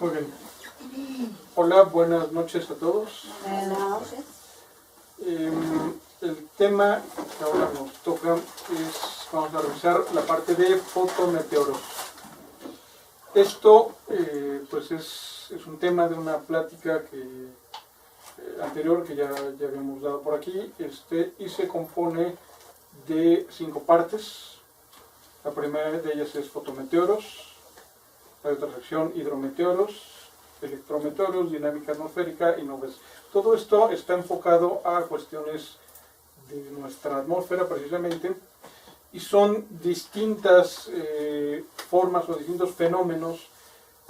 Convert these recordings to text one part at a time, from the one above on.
Muy bien. Hola, buenas noches a todos. Buenas noches. El tema que ahora nos toca es, vamos a revisar la parte de fotometeoros. Esto pues es un tema de una plática anterior que ya habíamos dado por aquí, y se compone de 5 partes. La primera de ellas es fotometeoros, la otra sección hidrometeoros, electrometeoros, dinámica atmosférica y nubes. Todo esto está enfocado a cuestiones de nuestra atmósfera precisamente, y son distintas formas o distintos fenómenos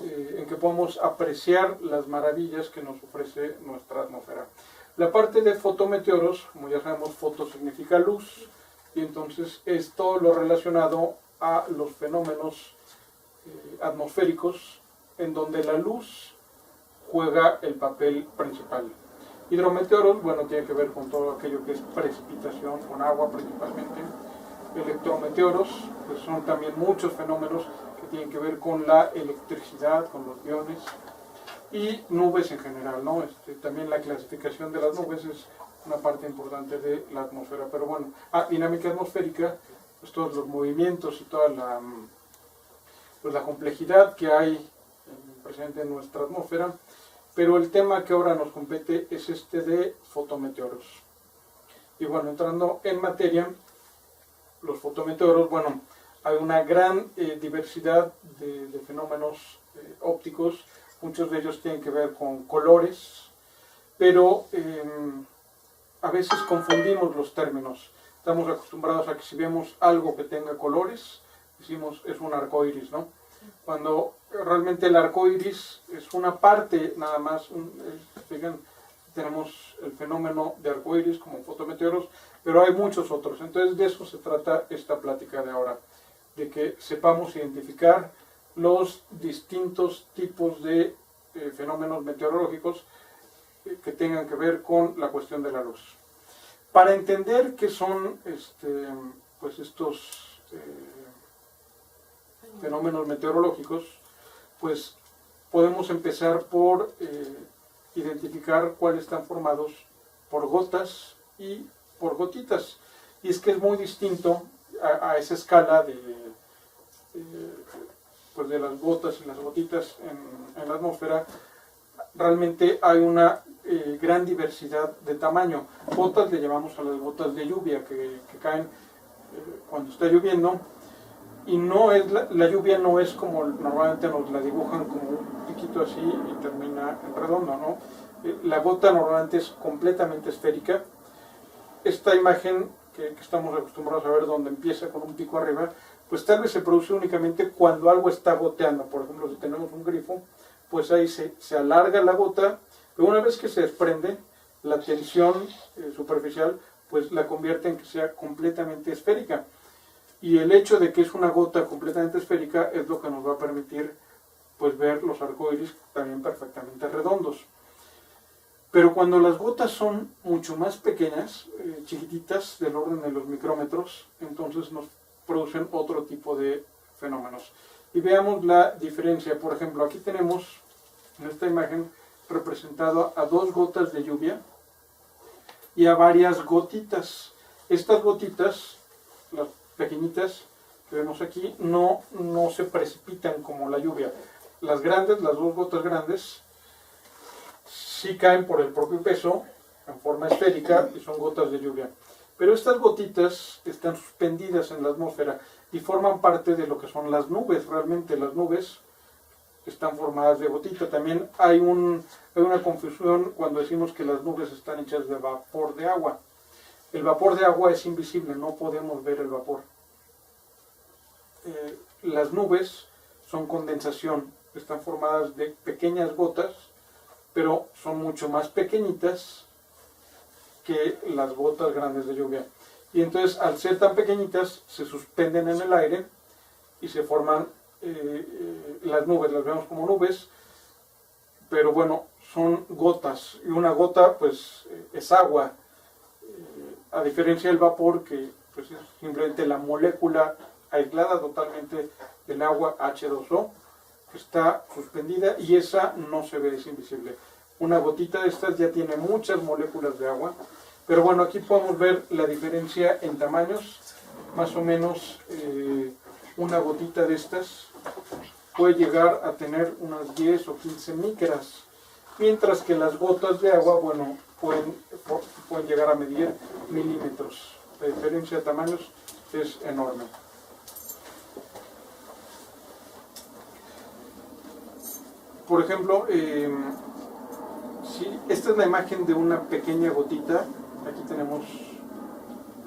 en que podemos apreciar las maravillas que nos ofrece nuestra atmósfera. La parte de fotometeoros, como ya sabemos, foto significa luz, y entonces es todo lo relacionado a los fenómenos atmosféricos en donde la luz juega el papel principal. Hidrometeoros, bueno, tiene que ver con todo aquello que es precipitación, con agua principalmente. Electrometeoros, pues son también muchos fenómenos que tienen que ver con la electricidad, con los iones, y nubes en general, ¿no? También la clasificación de las nubes es una parte importante de la atmósfera. Pero bueno, dinámica atmosférica, pues todos los movimientos y toda la complejidad que hay presente en nuestra atmósfera. Pero el tema que ahora nos compete es de fotometeoros. Y bueno, entrando en materia, los fotometeoros, bueno, hay una gran diversidad de fenómenos ópticos. Muchos de ellos tienen que ver con colores, pero a veces confundimos los términos. Estamos acostumbrados a que si vemos algo que tenga colores, decimos es un arco iris, ¿no? Cuando realmente el arco iris es una parte nada más. Fíjense, tenemos el fenómeno de arco iris como fotometeoros, pero hay muchos otros. Entonces de eso se trata esta plática de ahora, de que sepamos identificar los distintos tipos de fenómenos meteorológicos que tengan que ver con la cuestión de la luz. Para entender qué son pues estos fenómenos meteorológicos, pues podemos empezar por identificar cuáles están formados por gotas y por gotitas. Y es que es muy distinto a esa escala pues de las gotas y las gotitas en la atmósfera. Realmente hay una gran diversidad de tamaño. Gotas le llamamos a las gotas de lluvia que caen cuando está lloviendo. Y no es la lluvia no es como normalmente nos la dibujan, como un piquito así y termina en redondo, ¿no? La gota normalmente es completamente esférica. Esta imagen que estamos acostumbrados a ver, donde empieza con un pico arriba, pues tal vez se produce únicamente cuando algo está goteando. Por ejemplo, si tenemos un grifo, pues ahí se alarga la gota, pero una vez que se desprende, la tensión superficial pues la convierte en que sea completamente esférica. Y el hecho de que es una gota completamente esférica es lo que nos va a permitir pues ver los arcoíris también perfectamente redondos. Pero cuando las gotas son mucho más pequeñas, chiquititas, del orden de los micrómetros, entonces nos producen otro tipo de fenómenos. Y veamos la diferencia. Por ejemplo, aquí tenemos en esta imagen representado a 2 gotas de lluvia y a varias gotitas. Estas gotitas, las pequeñitas que vemos aquí, no se precipitan como la lluvia. Las grandes, las 2 gotas grandes, sí caen por el propio peso en forma esférica y son gotas de lluvia. Pero estas gotitas están suspendidas en la atmósfera y forman parte de lo que son las nubes. Realmente las nubes están formadas de gotita. También hay una confusión cuando decimos que las nubes están hechas de vapor de agua. El vapor de agua es invisible, no podemos ver el vapor. Las nubes son condensación, están formadas de pequeñas gotas, pero son mucho más pequeñitas que las gotas grandes de lluvia. Y entonces, al ser tan pequeñitas, se suspenden en el aire y se forman las nubes. Las vemos como nubes, pero bueno, son gotas. Y una gota, pues, es agua. A diferencia del vapor, que pues, es simplemente la molécula aislada totalmente del agua H2O, está suspendida y esa no se ve, es invisible. Una gotita de estas ya tiene muchas moléculas de agua, pero bueno, aquí podemos ver la diferencia en tamaños. Más o menos una gotita de estas puede llegar a tener unas 10 o 15 micras, mientras que las gotas de agua, bueno, pueden llegar a medir milímetros. La diferencia de tamaños es enorme. Por ejemplo, esta es la imagen de una pequeña gotita. Aquí tenemos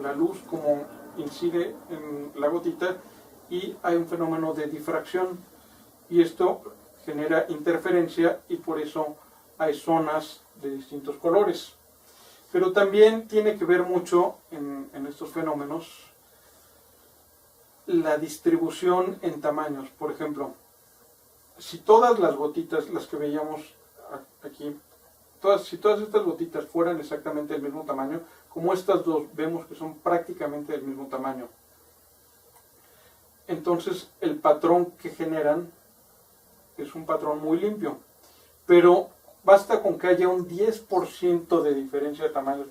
la luz como incide en la gotita y hay un fenómeno de difracción y esto genera interferencia y por eso hay zonas de distintos colores. Pero también tiene que ver mucho en estos fenómenos la distribución en tamaños. Por ejemplo, si todas las gotitas, las que veíamos aquí, si todas estas gotitas fueran exactamente del mismo tamaño, como estas dos vemos que son prácticamente del mismo tamaño, entonces el patrón que generan es un patrón muy limpio. Pero basta con que haya un 10% de diferencia de tamaños,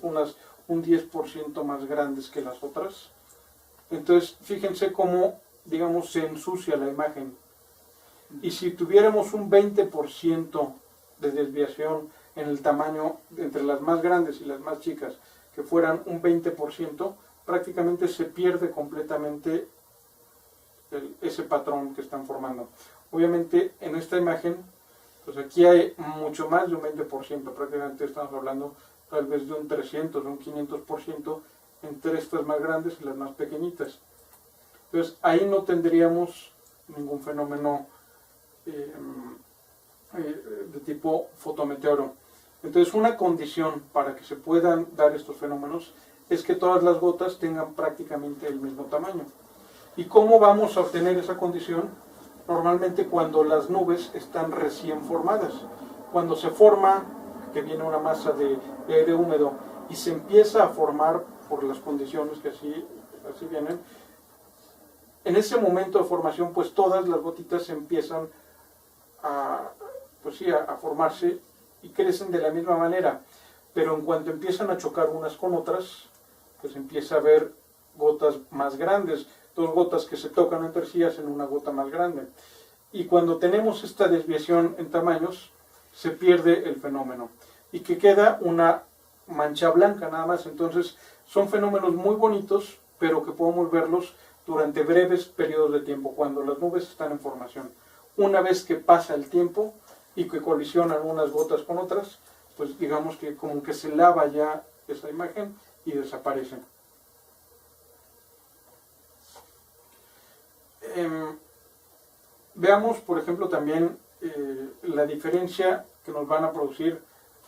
un 10% más grandes que las otras. Entonces, fíjense cómo, digamos, se ensucia la imagen. Y si tuviéramos un 20% de desviación en el tamaño entre las más grandes y las más chicas, que fueran un 20%, prácticamente se pierde completamente ese patrón que están formando. Obviamente, en esta imagen, pues aquí hay mucho más de un 20%, prácticamente estamos hablando tal vez de un 300 o un 500% entre estas más grandes y las más pequeñitas. Entonces ahí no tendríamos ningún fenómeno de tipo fotometeoro. Entonces una condición para que se puedan dar estos fenómenos es que todas las gotas tengan prácticamente el mismo tamaño. ¿Y cómo vamos a obtener esa condición? Normalmente cuando las nubes están recién formadas. Cuando se forma, que viene una masa de aire húmedo y se empieza a formar por las condiciones que así vienen, en ese momento de formación, pues todas las gotitas empiezan a formarse y crecen de la misma manera. Pero en cuanto empiezan a chocar unas con otras, pues empieza a haber gotas más grandes. Dos gotas que se tocan entre sí hacen una gota más grande. Y cuando tenemos esta desviación en tamaños, se pierde el fenómeno. Y que queda una mancha blanca nada más. Entonces, son fenómenos muy bonitos, pero que podemos verlos durante breves periodos de tiempo, cuando las nubes están en formación. Una vez que pasa el tiempo y que colisionan unas gotas con otras, pues digamos que como que se lava ya esa imagen y desaparece. Veamos, por ejemplo, también la diferencia que nos van a producir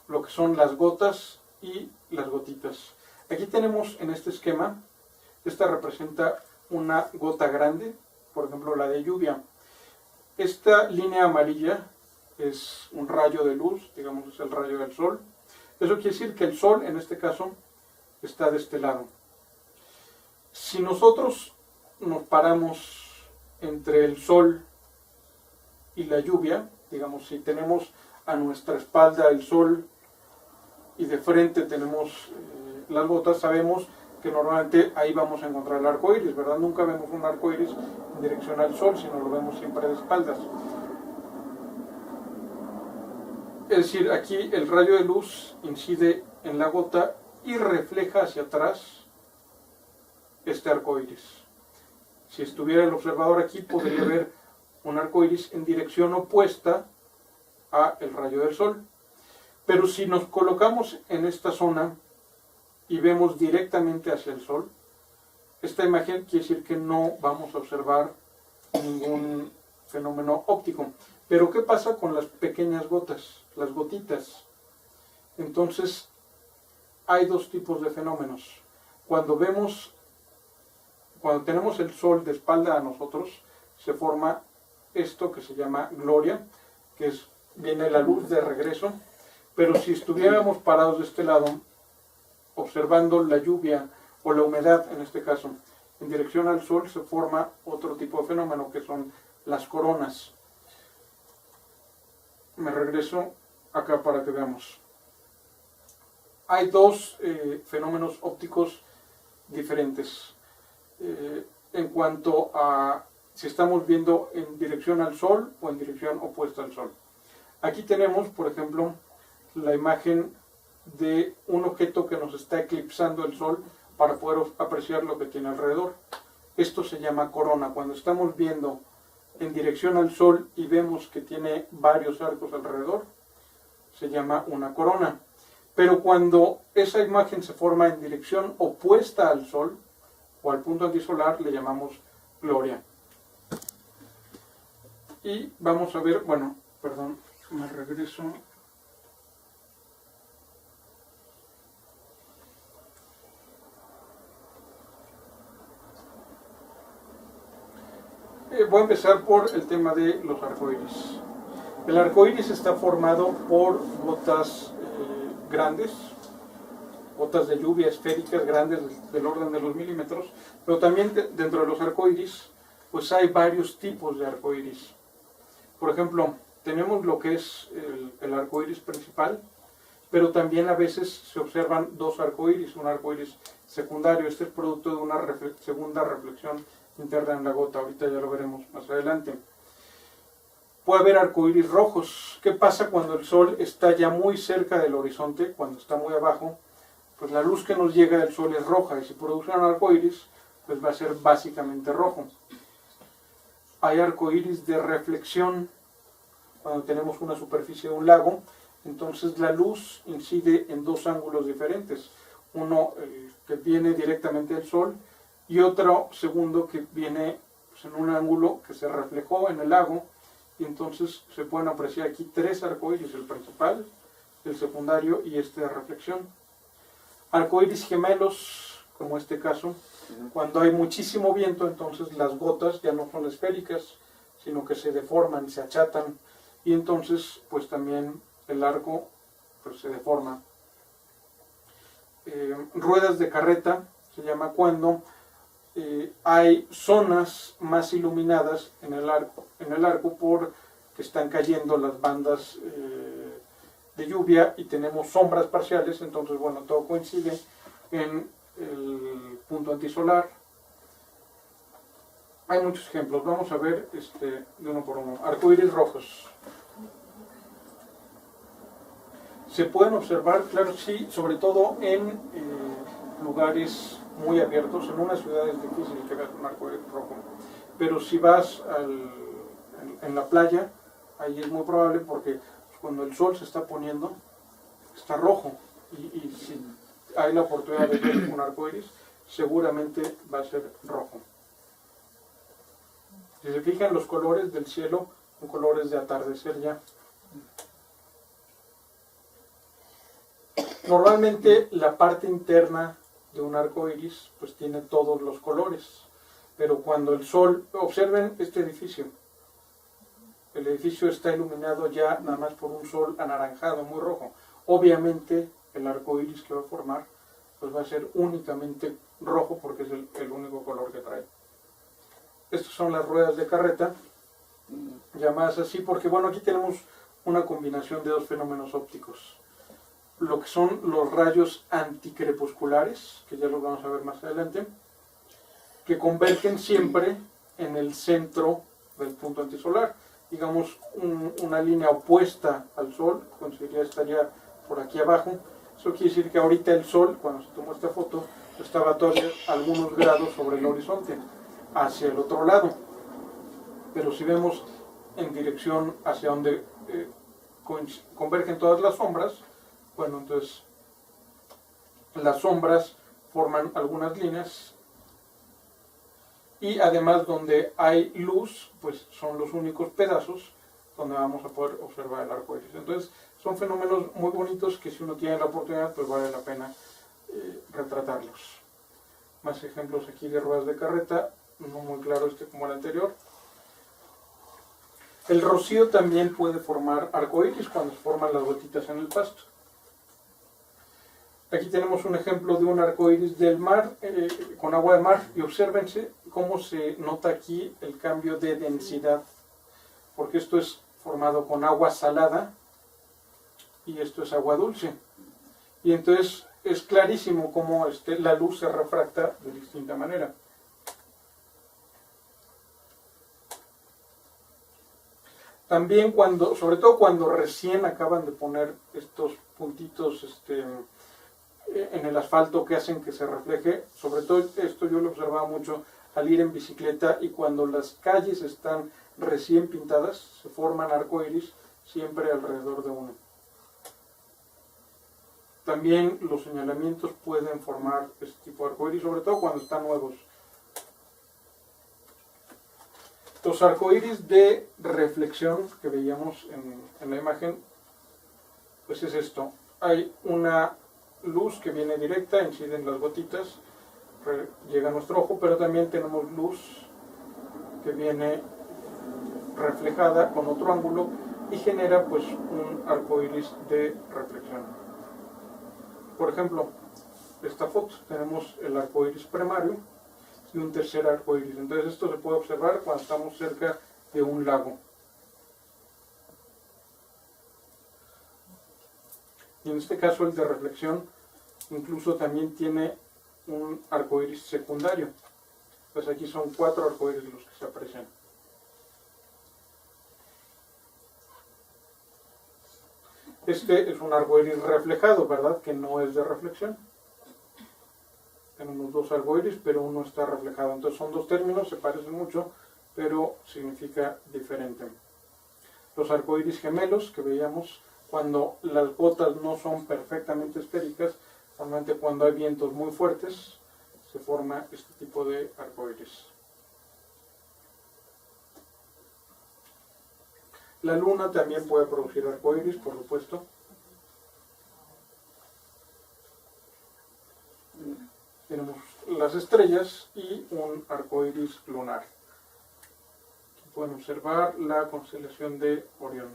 lo que son las gotas y las gotitas. Aquí tenemos en este esquema, esta representa una gota grande, por ejemplo la de lluvia. Esta línea amarilla es un rayo de luz, digamos es el rayo del sol. Eso quiere decir que el sol en este caso está de este lado. Si nosotros nos paramos entre el sol y la lluvia, digamos si tenemos a nuestra espalda el sol y de frente tenemos las gotas, sabemos que normalmente ahí vamos a encontrar el arco iris, ¿verdad? Nunca vemos un arco iris en dirección al sol, sino lo vemos siempre de espaldas. Es decir, aquí el rayo de luz incide en la gota y refleja hacia atrás este arco iris. Si estuviera el observador aquí, podría ver un arco iris en dirección opuesta al rayo del sol. Pero si nos colocamos en esta zona y vemos directamente hacia el sol, esta imagen quiere decir que no vamos a observar ningún fenómeno óptico. Pero ¿qué pasa con las pequeñas gotas, las gotitas? Entonces, hay dos tipos de fenómenos. Cuando tenemos el sol de espalda a nosotros, se forma esto que se llama gloria, que viene la luz de regreso. Pero si estuviéramos parados de este lado, observando la lluvia o la humedad en este caso, en dirección al sol, se forma otro tipo de fenómeno que son las coronas. me regreso acá para que veamos. Hay dos fenómenos ópticos diferentes en cuanto a si estamos viendo en dirección al Sol o en dirección opuesta al Sol. Aquí tenemos, por ejemplo, la imagen de un objeto que nos está eclipsando el Sol para poder apreciar lo que tiene alrededor. Esto se llama corona. Cuando estamos viendo en dirección al Sol y vemos que tiene varios arcos alrededor, se llama una corona. Pero cuando esa imagen se forma en dirección opuesta al Sol o al punto antisolar, le llamamos gloria. Y vamos a ver, bueno, perdón, me regreso. Voy a empezar por el tema de los arcoíris. El arcoíris está formado por gotas grandes, gotas de lluvia esféricas grandes del orden de los milímetros, pero también dentro de los arcoíris pues hay varios tipos de arcoíris. Por ejemplo, tenemos lo que es el arcoíris principal, pero también a veces se observan dos arcoíris, un arcoíris secundario. Este es producto de una segunda reflexión interna en la gota, ahorita ya lo veremos más adelante. Puede haber arcoíris rojos. ¿Qué pasa cuando el Sol está ya muy cerca del horizonte? Cuando está muy abajo, pues la luz que nos llega del Sol es roja, y si produce un arcoíris, pues va a ser básicamente rojo. Hay arcoíris de reflexión. Cuando tenemos una superficie de un lago, entonces la luz incide en dos ángulos diferentes. Uno que viene directamente del Sol y otro segundo que viene pues, en un ángulo que se reflejó en el lago, y entonces se pueden apreciar aquí tres arcoíris, el principal, el secundario y este de reflexión. Arcoíris gemelos, como este caso, cuando hay muchísimo viento, entonces las gotas ya no son esféricas, sino que se deforman, se achatan, y entonces pues también el arco pues, se deforma. Ruedas de carreta se llama cuando hay zonas más iluminadas en el arco porque están cayendo las bandas de lluvia y tenemos sombras parciales, entonces bueno, todo coincide en el punto antisolar. Hay muchos ejemplos, vamos a ver de uno por uno. Arcoíris rojos. Se pueden observar, claro, sí, sobre todo en lugares muy abiertos. En una ciudad es difícil que veas un arcoíris rojo, pero si vas en la playa, ahí es muy probable porque cuando el sol se está poniendo, está rojo, y si hay la oportunidad de ver un arcoíris, seguramente va a ser rojo. Si se fijan, los colores del cielo son colores de atardecer ya. Normalmente la parte interna de un arco iris pues tiene todos los colores, pero cuando el sol, observen este edificio, el edificio está iluminado ya nada más por un sol anaranjado, muy rojo. Obviamente el arco iris que va a formar pues va a ser únicamente rojo porque es el único color que trae. Estas son las ruedas de carreta, llamadas así porque bueno, aquí tenemos una combinación de dos fenómenos ópticos. Lo que son los rayos anticrepusculares, que ya los vamos a ver más adelante, que convergen siempre en el centro del punto antisolar. Digamos, una línea opuesta al Sol, estaría por aquí abajo. Eso quiere decir que ahorita el Sol, cuando se tomó esta foto, estaba todavía algunos grados sobre el horizonte, hacia el otro lado. Pero si vemos en dirección hacia donde convergen todas las sombras, bueno, entonces las sombras forman algunas líneas y además donde hay luz, pues son los únicos pedazos donde vamos a poder observar el arco iris. Entonces son fenómenos muy bonitos que si uno tiene la oportunidad, pues vale la pena retratarlos. Más ejemplos aquí de ruedas de carreta, no muy claro como el anterior. El rocío también puede formar arco iris cuando se forman las gotitas en el pasto. Aquí tenemos un ejemplo de un arco iris del mar, con agua de mar, y obsérvense cómo se nota aquí el cambio de densidad, porque esto es formado con agua salada y esto es agua dulce. Y entonces es clarísimo cómo la luz se refracta de distinta manera. También sobre todo cuando recién acaban de poner estos puntitos en el asfalto que hacen que se refleje, sobre todo esto yo lo observaba mucho al ir en bicicleta, y cuando las calles están recién pintadas, se forman arcoíris siempre alrededor de uno. También los señalamientos pueden formar este tipo de arcoíris, sobre todo cuando están nuevos. Los arcoíris de reflexión que veíamos en la imagen, pues es esto. Hay una luz que viene directa, inciden las gotitas, llega a nuestro ojo, pero también tenemos luz que viene reflejada con otro ángulo y genera pues un arcoíris de reflexión. Por ejemplo, esta foto, tenemos el arcoíris primario y un tercer arcoíris. Entonces esto se puede observar cuando estamos cerca de un lago. Y en este caso el de reflexión incluso también tiene un arcoíris secundario. Pues aquí son 4 arcoíris los que se aprecian. Este es un arcoíris reflejado, ¿verdad? Que no es de reflexión. Tenemos 2 arcoíris, pero uno está reflejado. Entonces son 2 términos, se parecen mucho, pero significa diferente. Los arcoíris gemelos que veíamos cuando las gotas no son perfectamente esféricas, normalmente cuando hay vientos muy fuertes, se forma este tipo de arcoíris. La luna también puede producir arcoíris, por supuesto. Tenemos las estrellas y un arcoíris lunar. Aquí pueden observar la constelación de Orión.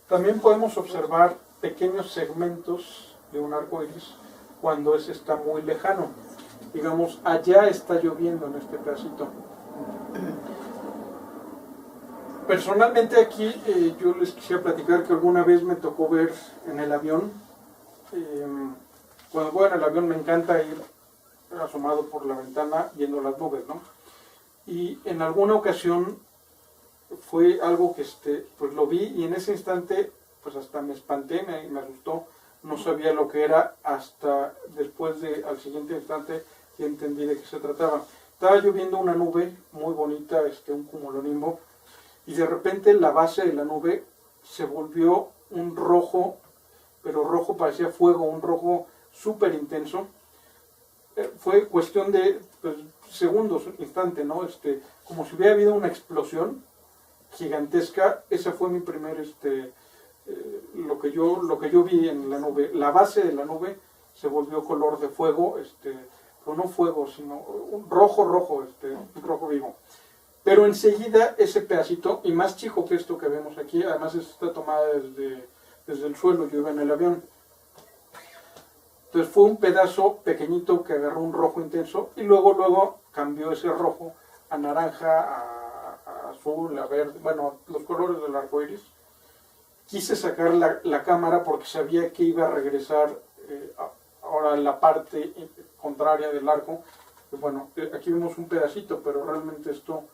También podemos observar pequeños segmentos de un arcoíris cuando ese está muy lejano. Digamos, allá está lloviendo en este pedacito. Personalmente aquí yo les quisiera platicar que alguna vez me tocó ver en el avión. Cuando voy en el avión me encanta ir asomado por la ventana viendo las nubes, ¿no? Y en alguna ocasión fue algo que pues lo vi y en ese instante pues hasta me espanté, me asustó, no sabía lo que era hasta después al siguiente instante y entendí de qué se trataba. Estaba lloviendo una nube muy bonita, un cumulonimbo, y de repente la base de la nube se volvió un rojo, pero rojo parecía fuego, un rojo súper intenso. Fue cuestión de pues, segundos, instante, ¿no? Como si hubiera habido una explosión gigantesca. Ese fue mi primer, lo que yo vi en la nube. La base de la nube se volvió color de fuego, pero no fuego, sino un rojo, un rojo vivo. Pero enseguida ese pedacito, y más chico que esto que vemos aquí, además está tomada desde el suelo, yo iba en el avión. Entonces fue un pedazo pequeñito que agarró un rojo intenso y luego cambió ese rojo a naranja, a azul, a verde, bueno, los colores del arco iris. Quise sacar la cámara porque sabía que iba a regresar ahora a la parte contraria del arco. Y bueno, aquí vemos un pedacito, pero realmente esto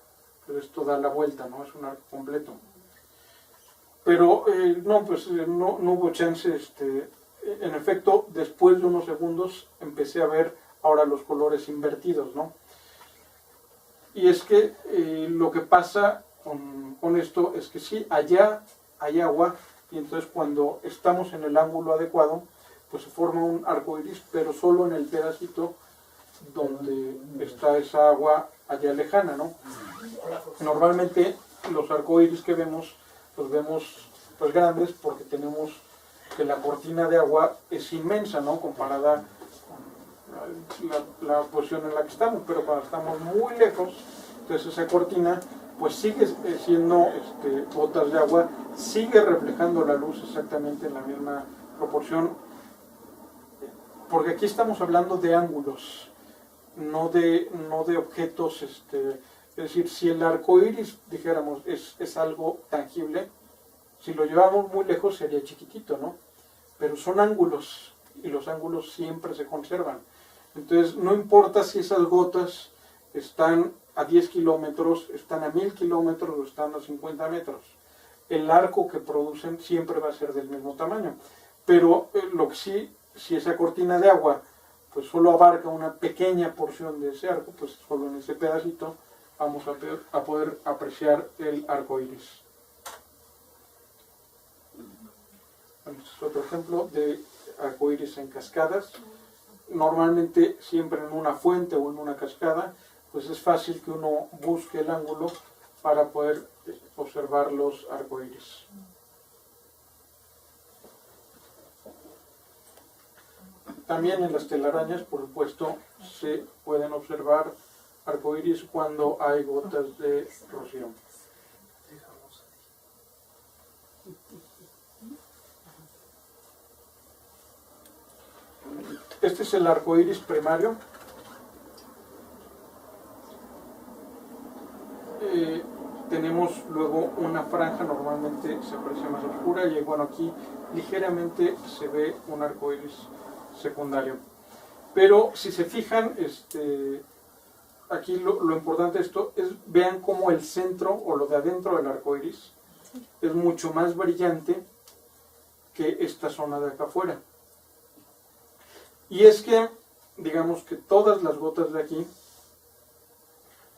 da la vuelta, ¿no? Es un arco completo. Pero no hubo chance. En efecto, después de unos segundos empecé a ver ahora los colores invertidos, ¿no? Y es que lo que pasa con esto es que sí, allá hay agua, y entonces cuando estamos en el ángulo adecuado, pues se forma un arco iris, pero solo en el pedacito donde está esa agua allá lejana, ¿no? Normalmente los arcoíris que vemos, los vemos pues grandes porque tenemos que la cortina de agua es inmensa, ¿no? Comparada con la posición en la que estamos, pero cuando estamos muy lejos, entonces esa cortina pues sigue siendo gotas de agua, sigue reflejando la luz exactamente en la misma proporción, porque aquí estamos hablando de ángulos. no de objetos, es decir, si el arco iris, dijéramos, es algo tangible, si lo llevamos muy lejos sería chiquitito, ¿no? Pero son ángulos, y los ángulos siempre se conservan. Entonces, no importa si esas gotas están a 10 kilómetros, están a 1000 kilómetros o están a 50 metros. El arco que producen siempre va a ser del mismo tamaño. Pero lo que sí, si esa cortina de agua pues solo abarca una pequeña porción de ese arco, pues solo en ese pedacito vamos a poder apreciar el arco iris. Este es otro ejemplo de arco iris en cascadas. Normalmente siempre en una fuente o en una cascada, pues es fácil que uno busque el ángulo para poder observar los arcoíris. También en las telarañas, por supuesto, se pueden observar arcoíris cuando hay gotas de rocío. Este es el arcoíris primario. Tenemos luego una franja, normalmente se aprecia más oscura, y bueno, aquí ligeramente se ve un arcoíris secundario. Pero si se fijan, aquí lo importante de esto es, vean cómo el centro o lo de adentro del arcoíris es mucho más brillante que esta zona de acá afuera. Y es que, digamos que todas las gotas de aquí,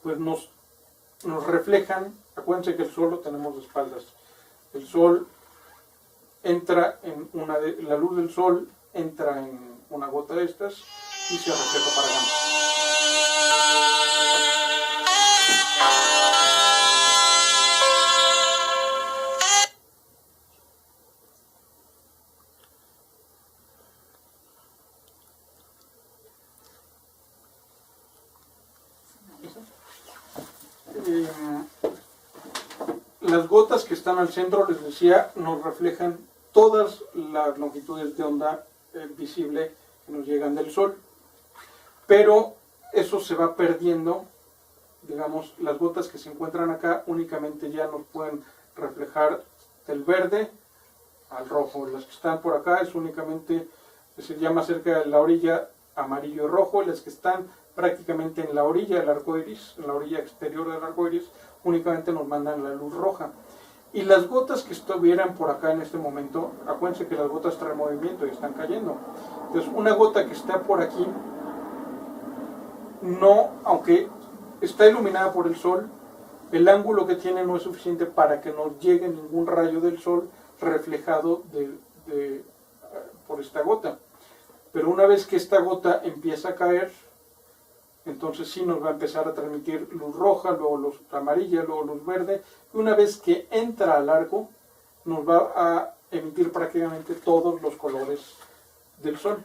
pues nos reflejan. Acuérdense que el sol lo tenemos de espaldas. El sol entra en la luz del sol entra en una gota de estas y se refleja para acá. Las gotas que están al centro, les decía, nos reflejan todas las longitudes de onda visible que nos llegan del sol, pero eso se va perdiendo. Digamos, las gotas que se encuentran acá únicamente ya nos pueden reflejar del verde al rojo. Las que están por acá es únicamente, se llama cerca de la orilla, amarillo y rojo. Las que están prácticamente en la orilla del arco iris, en la orilla exterior del arco iris, únicamente nos mandan la luz roja. Y las gotas que estuvieran por acá en este momento, acuérdense que las gotas traen movimiento y están cayendo. Entonces, una gota que está por aquí, no, aunque está iluminada por el sol, el ángulo que tiene no es suficiente para que nos llegue ningún rayo del sol reflejado por esta gota. Pero una vez que esta gota empieza a caer, entonces sí nos va a empezar a transmitir luz roja, luego luz amarilla, luego luz verde, y una vez que entra al arco, nos va a emitir prácticamente todos los colores del sol.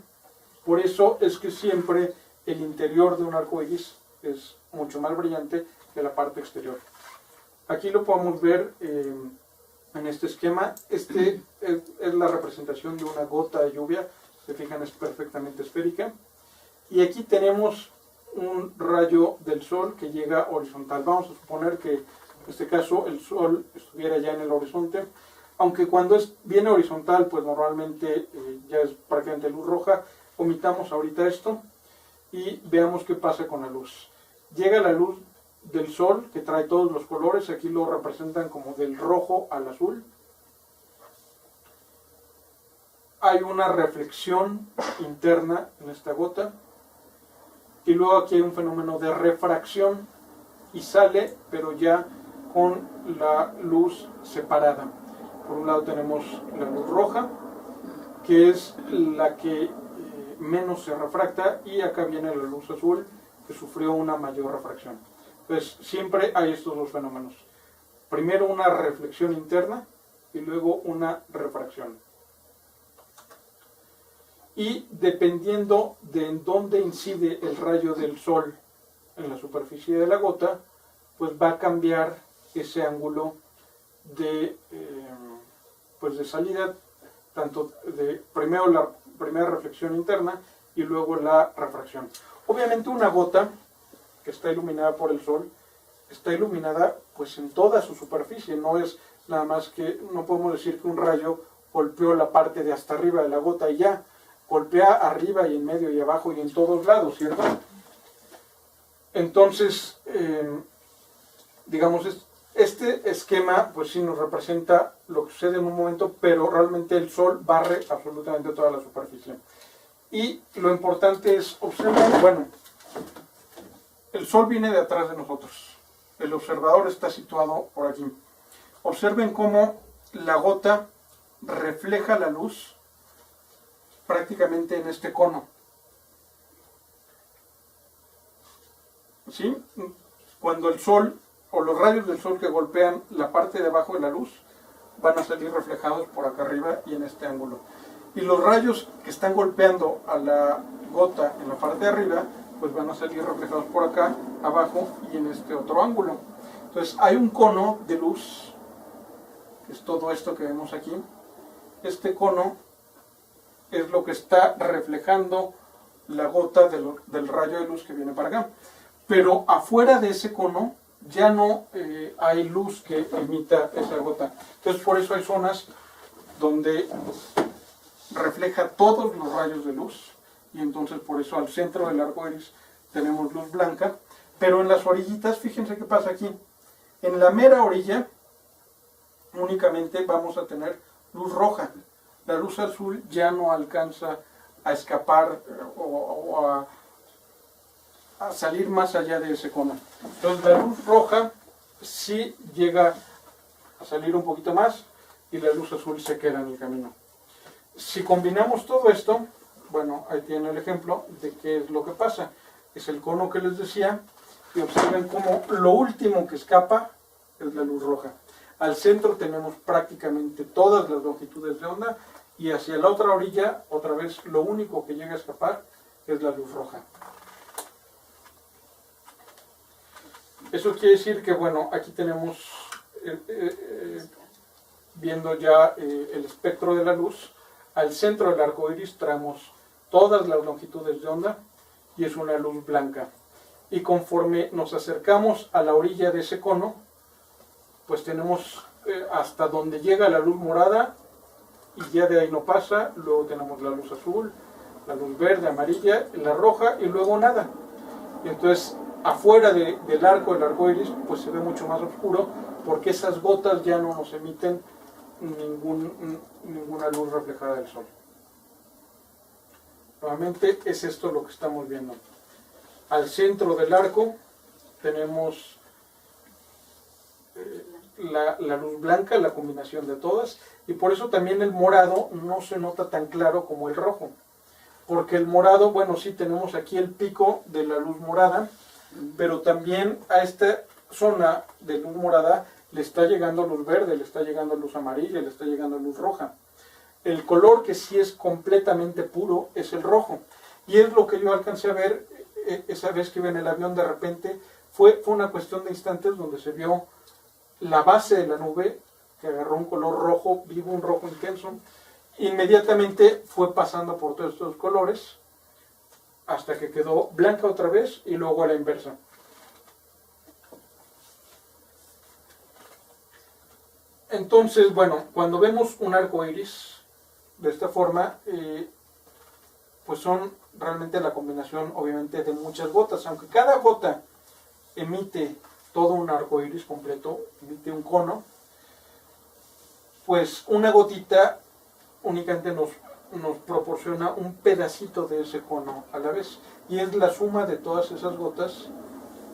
Por eso es que siempre el interior de un arco iris es mucho más brillante que la parte exterior. Aquí lo podemos ver en este esquema. Es la representación de una gota de lluvia. Se fijan, es perfectamente esférica. Y aquí tenemos un rayo del sol que llega horizontal. Vamos a suponer que en este caso el sol estuviera ya en el horizonte, aunque cuando viene horizontal, pues normalmente ya es prácticamente luz roja. Omitamos ahorita esto y veamos qué pasa con la luz. Llega la luz del sol, que trae todos los colores. Aquí lo representan como del rojo al azul. Hay una reflexión interna en esta gota. Y luego aquí hay un fenómeno de refracción y sale, pero ya con la luz separada. Por un lado tenemos la luz roja, que es la que menos se refracta, y acá viene la luz azul, que sufrió una mayor refracción. Entonces siempre hay estos dos fenómenos. Primero una reflexión interna y luego una refracción. Y dependiendo de en dónde incide el rayo del sol en la superficie de la gota, pues va a cambiar ese ángulo de salida, tanto de primero la primera reflexión interna y luego la refracción. Obviamente una gota que está iluminada por el sol está iluminada pues en toda su superficie, no es nada más que, no podemos decir que un rayo golpeó la parte de hasta arriba de la gota y ya, golpea arriba y en medio y abajo y en todos lados, ¿cierto? Entonces, digamos, este esquema pues sí nos representa lo que sucede en un momento, pero realmente el sol barre absolutamente toda la superficie. Y lo importante es observar, bueno, el sol viene de atrás de nosotros, el observador está situado por aquí. Observen cómo la gota refleja la luz prácticamente en este cono. ¿Sí? Cuando el sol o los rayos del sol que golpean la parte de abajo de la luz van a salir reflejados por acá arriba y en este ángulo. Y los rayos que están golpeando a la gota en la parte de arriba pues van a salir reflejados por acá abajo y en este otro ángulo. Entonces hay un cono de luz, que es todo esto que vemos aquí. Este cono es lo que está reflejando la gota del rayo de luz que viene para acá. Pero afuera de ese cono ya no hay luz que emita esa gota. Entonces por eso hay zonas donde refleja todos los rayos de luz y entonces por eso al centro del arco iris tenemos luz blanca, pero en las orillitas, fíjense qué pasa aquí. En la mera orilla únicamente vamos a tener luz roja. La luz azul ya no alcanza a escapar o a salir más allá de ese cono. Entonces la luz roja sí llega a salir un poquito más y la luz azul se queda en el camino. Si combinamos todo esto, bueno, ahí tiene el ejemplo de qué es lo que pasa. Es el cono que les decía, y observen cómo lo último que escapa es la luz roja. Al centro tenemos prácticamente todas las longitudes de onda y hacia la otra orilla, otra vez, lo único que llega a escapar es la luz roja. Eso quiere decir que, bueno, aquí tenemos, viendo ya el espectro de la luz, al centro del arco iris traemos todas las longitudes de onda y es una luz blanca. Y conforme nos acercamos a la orilla de ese cono, pues tenemos hasta donde llega la luz morada y ya de ahí no pasa, luego tenemos la luz azul, la luz verde, amarilla, la roja y luego nada. Y entonces afuera del arco iris pues se ve mucho más oscuro porque esas gotas ya no nos emiten ninguna luz reflejada del sol. Nuevamente es esto lo que estamos viendo. Al centro del arco tenemos la luz blanca, la combinación de todas, y por eso también el morado no se nota tan claro como el rojo, porque el morado, bueno, sí tenemos aquí el pico de la luz morada, pero también a esta zona de luz morada le está llegando luz verde, le está llegando luz amarilla, le está llegando luz roja. El color que sí es completamente puro es el rojo, y es lo que yo alcancé a ver esa vez que iba en el avión. De repente fue una cuestión de instantes donde se vio la base de la nube que agarró un color rojo vivo, un rojo intenso. Inmediatamente fue pasando por todos estos colores hasta que quedó blanca otra vez y luego a la inversa. Entonces, bueno, cuando vemos un arco iris de esta forma, pues son realmente la combinación, obviamente, de muchas gotas. Aunque cada gota emite todo un arco iris completo, emite un cono, pues una gotita únicamente nos proporciona un pedacito de ese cono a la vez. Y es la suma de todas esas gotas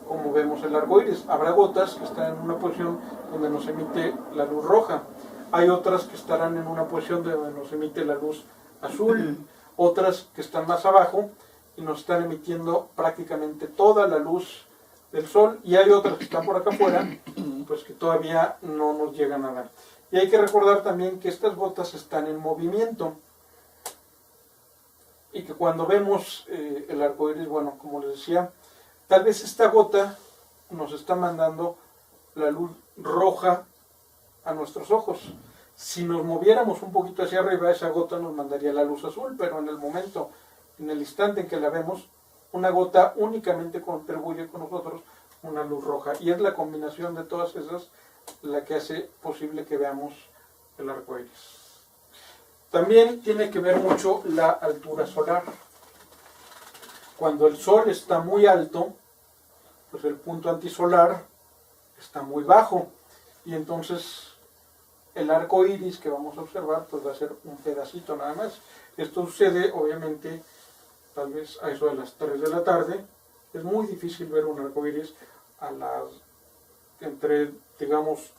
como vemos el arco iris. Habrá gotas que están en una posición donde nos emite la luz roja. Hay otras que estarán en una posición donde nos emite la luz azul. Otras que están más abajo y nos están emitiendo prácticamente toda la luz del sol. Y hay otras que están por acá afuera, pues que todavía no nos llegan a dar. Y hay que recordar también que estas gotas están en movimiento. Y que cuando vemos el arco iris, bueno, como les decía, tal vez esta gota nos está mandando la luz roja a nuestros ojos. Si nos moviéramos un poquito hacia arriba, esa gota nos mandaría la luz azul, pero en el momento en el instante en que la vemos, una gota únicamente contribuye con nosotros una luz roja. Y es la combinación de todas esas la que hace posible que veamos el arco iris. También tiene que ver mucho la altura solar. Cuando el sol está muy alto, pues el punto antisolar está muy bajo. Y entonces el arco iris que vamos a observar pues va a ser un pedacito nada más. Esto sucede obviamente tal vez a eso de las 3 de la tarde. Es muy difícil ver un arco iris a las entre digamos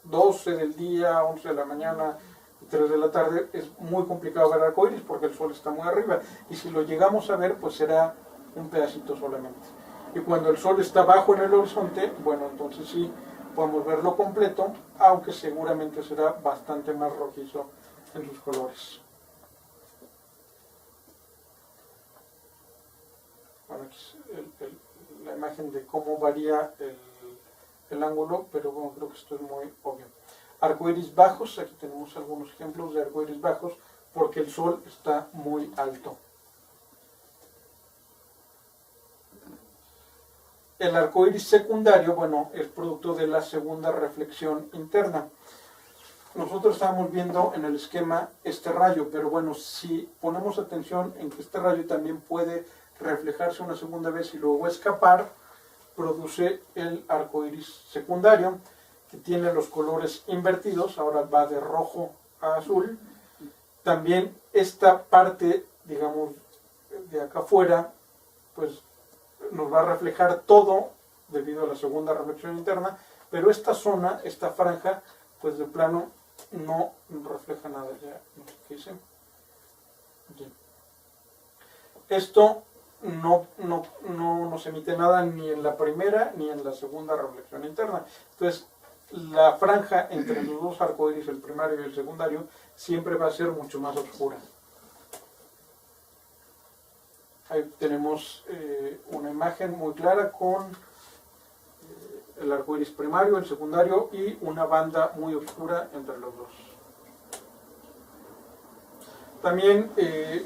12 del día, 11 de la mañana, 3 de la tarde. Es muy complicado ver arco iris porque el sol está muy arriba, y si lo llegamos a ver pues será un pedacito solamente. Y cuando el sol está bajo en el horizonte, bueno, entonces sí podemos verlo completo, aunque seguramente será bastante más rojizo en sus colores. Bueno, aquí es la imagen de cómo varía el ángulo, pero bueno, creo que esto es muy obvio. Arcoíris bajos, aquí tenemos algunos ejemplos de arcoíris bajos, porque el sol está muy alto. El arcoíris secundario, bueno, es producto de la segunda reflexión interna. Nosotros estamos viendo en el esquema este rayo, pero bueno, si ponemos atención en que este rayo también puede reflejarse una segunda vez y luego escapar, produce el arcoíris secundario, que tiene los colores invertidos, ahora va de rojo a azul. También esta parte, digamos, de acá afuera, pues nos va a reflejar todo debido a la segunda reflexión interna, pero esta zona, esta franja, pues de plano no refleja nada. Ya no sé qué hice. Bien. Esto no nos emite nada ni en la primera ni en la segunda reflexión interna. Entonces, la franja entre los dos arcoíris, el primario y el secundario, siempre va a ser mucho más oscura. Ahí tenemos una imagen muy clara con el arcoíris primario, el secundario y una banda muy oscura entre los dos. También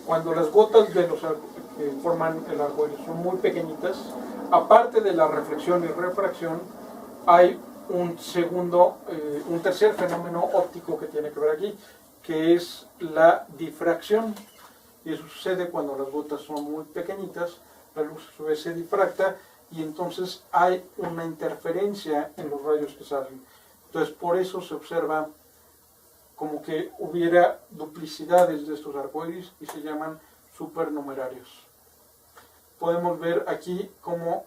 cuando las gotas de los que forman el arcoíris son muy pequeñitas, aparte de la reflexión y refracción, hay un tercer fenómeno óptico que tiene que ver aquí, que es la difracción. Y eso sucede cuando las gotas son muy pequeñitas, la luz a su vez se difracta y entonces hay una interferencia en los rayos que salen. Entonces por eso se observa como que hubiera duplicidades de estos arcoíris y se llaman supernumerarios. Podemos ver aquí cómo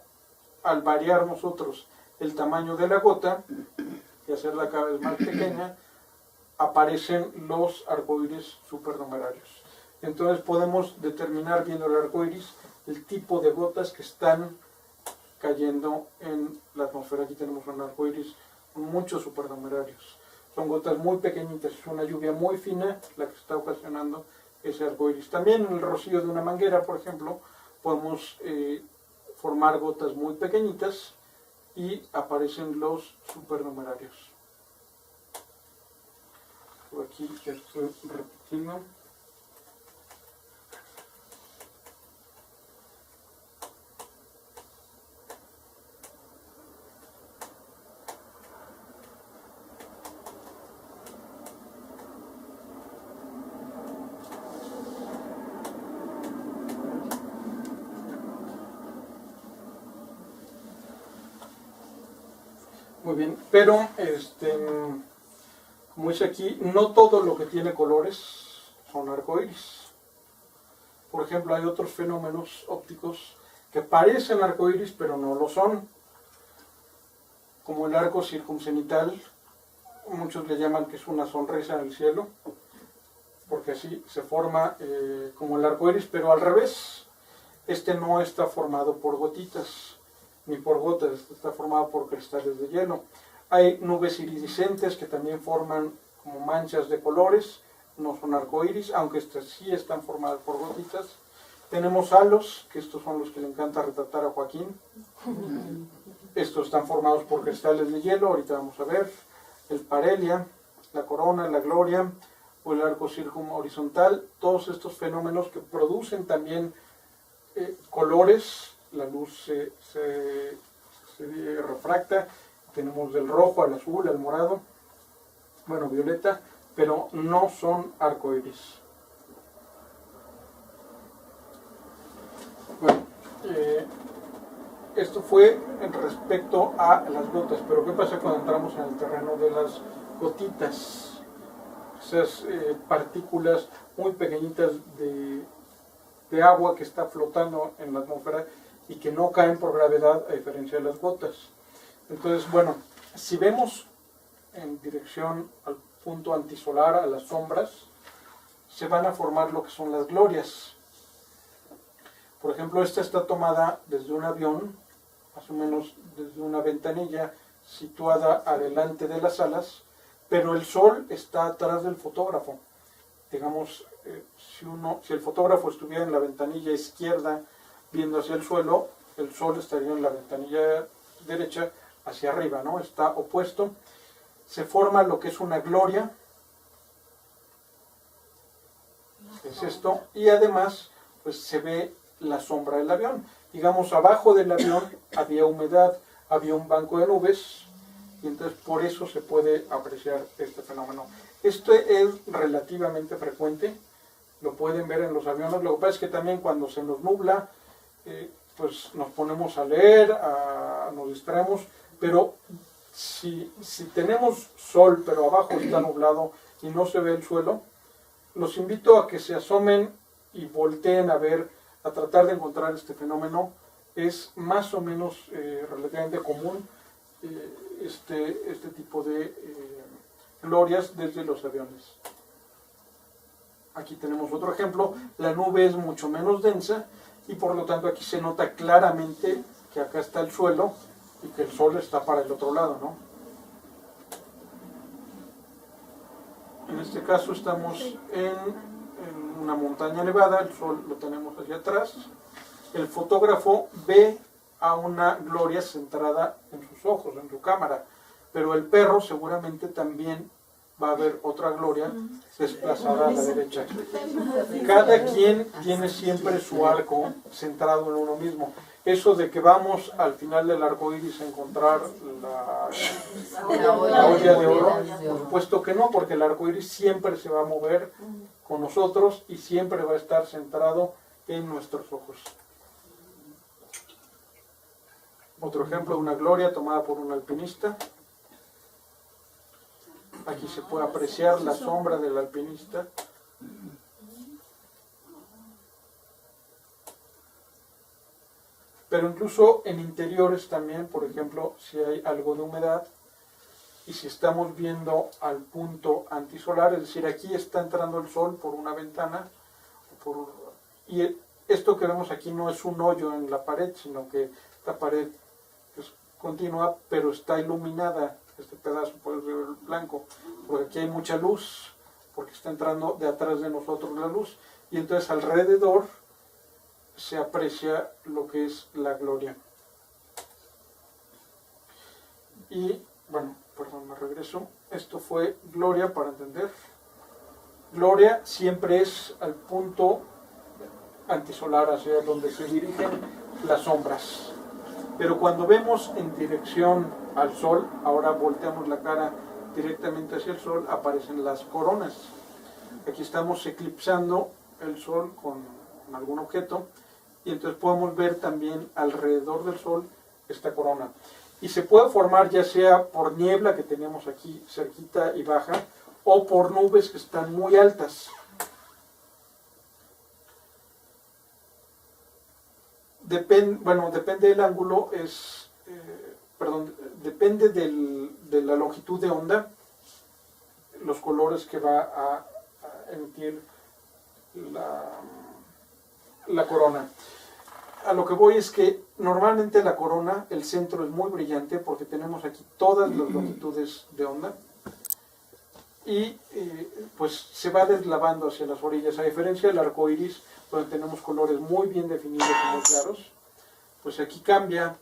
al variar nosotros el tamaño de la gota y hacerla cada vez más pequeña, aparecen los arcoíris supernumerarios. Entonces podemos determinar viendo el arcoíris el tipo de gotas que están cayendo en la atmósfera. Aquí tenemos un arcoíris con muchos supernumerarios. Son gotas muy pequeñitas, es una lluvia muy fina la que está ocasionando ese arcoíris. También en el rocío de una manguera, por ejemplo, podemos formar gotas muy pequeñitas y aparecen los supernumerarios. Por aquí ya estoy repitiendo. Muy bien, pero como dice aquí, no todo lo que tiene colores son arcoíris. Por ejemplo, hay otros fenómenos ópticos que parecen arcoíris, pero no lo son, como el arco circumcenital. Muchos le llaman que es una sonrisa en el cielo, porque así se forma como el arcoíris, pero al revés. Este no está formado por gotitas, ni por gotas, está formado por cristales de hielo. Hay nubes iridiscentes que también forman como manchas de colores, no son arcoíris, aunque estas sí están formadas por gotitas. Tenemos halos, que estos son los que le encanta retratar a Joaquín. Estos están formados por cristales de hielo, ahorita vamos a ver. El parelia, la corona, la gloria. o el arco circunhorizontal, todos estos fenómenos que producen también colores, la luz se refracta, tenemos del rojo al azul, al morado, bueno, violeta, pero no son arcoíris. Bueno, esto fue en respecto a las gotas, pero ¿qué pasa cuando entramos en el terreno de las gotitas? Esas partículas muy pequeñitas de agua que está flotando en la atmósfera y que no caen por gravedad a diferencia de las gotas. Entonces, bueno, si vemos en dirección al punto antisolar, a las sombras, se van a formar lo que son las glorias. Por ejemplo, esta está tomada desde un avión, más o menos desde una ventanilla situada adelante de las alas, pero el sol está atrás del fotógrafo. Digamos, si el fotógrafo estuviera en la ventanilla izquierda viendo hacia el suelo, el sol estaría en la ventanilla derecha hacia arriba, ¿no? Está opuesto. Se forma lo que es una gloria, es esto, y además pues se ve la sombra del avión. Digamos, abajo del avión había humedad, había un banco de nubes, y entonces por eso se puede apreciar este fenómeno. Esto es relativamente frecuente, lo pueden ver en los aviones. Lo que pasa es que también cuando se nos nubla, pues nos ponemos a leer, nos distraemos, pero si tenemos sol pero abajo está nublado y no se ve el suelo, los invito a que se asomen y volteen a ver, a tratar de encontrar este fenómeno. Es más o menos relativamente común este tipo de glorias desde los aviones. Aquí tenemos otro ejemplo. La nube es mucho menos densa y por lo tanto aquí se nota claramente que acá está el suelo y que el sol está para el otro lado, ¿no? En este caso estamos en una montaña nevada, el sol lo tenemos hacia atrás. El fotógrafo ve a una gloria centrada en sus ojos, en su cámara, pero el perro seguramente también va a ver otra gloria desplazada a la derecha. Cada quien tiene siempre su arco centrado en uno mismo. Eso de que vamos al final del arco iris a encontrar la olla de oro, por supuesto que no, porque el arco iris siempre se va a mover con nosotros y siempre va a estar centrado en nuestros ojos. Otro ejemplo de una gloria tomada por un alpinista. Aquí se puede apreciar la sombra del alpinista. Pero incluso en interiores también, por ejemplo, si hay algo de humedad y si estamos viendo al punto antisolar, es decir, aquí está entrando el sol por una ventana, y esto que vemos aquí no es un hoyo en la pared, sino que la pared es continua, pero está iluminada. Este pedazo puede ver blanco, porque aquí hay mucha luz, porque está entrando de atrás de nosotros la luz, y entonces alrededor se aprecia lo que es la gloria. Y bueno, perdón, me regreso. Esto fue gloria para entender. Gloria siempre es al punto antisolar, hacia donde se dirigen las sombras. Pero cuando vemos en dirección al sol, ahora volteamos la cara directamente hacia el sol, aparecen las coronas. Aquí estamos eclipsando el sol con algún objeto y entonces podemos ver también alrededor del sol esta corona. Y se puede formar ya sea por niebla que tenemos aquí cerquita y baja, o por nubes que están muy altas. Depende del ángulo, depende de la longitud de onda, los colores que va a emitir la corona. A lo que voy es que normalmente la corona, el centro es muy brillante porque tenemos aquí todas las longitudes de onda y pues se va deslavando hacia las orillas, a diferencia del arco iris, donde tenemos colores muy bien definidos y muy claros. Pues aquí cambia,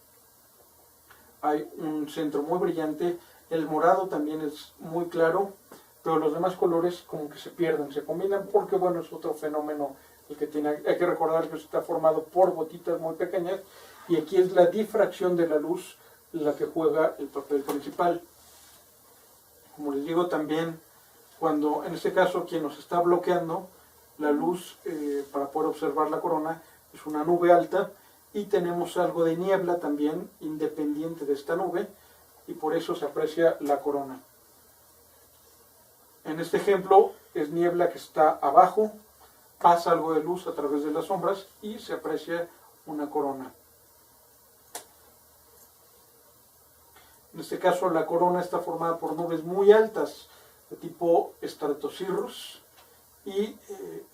hay un centro muy brillante, el morado también es muy claro, pero los demás colores como que se pierden, se combinan, porque bueno, es otro fenómeno el que tiene. Hay que recordar que está formado por gotitas muy pequeñas, y aquí es la difracción de la luz la que juega el papel principal. Como les digo, también cuando, en este caso, quien nos está bloqueando la luz para poder observar la corona es una nube alta, y tenemos algo de niebla también independiente de esta nube, y por eso se aprecia la corona. En este ejemplo es niebla que está abajo, pasa algo de luz a través de las sombras y se aprecia una corona. En este caso la corona está formada por nubes muy altas de tipo estratocirrus, y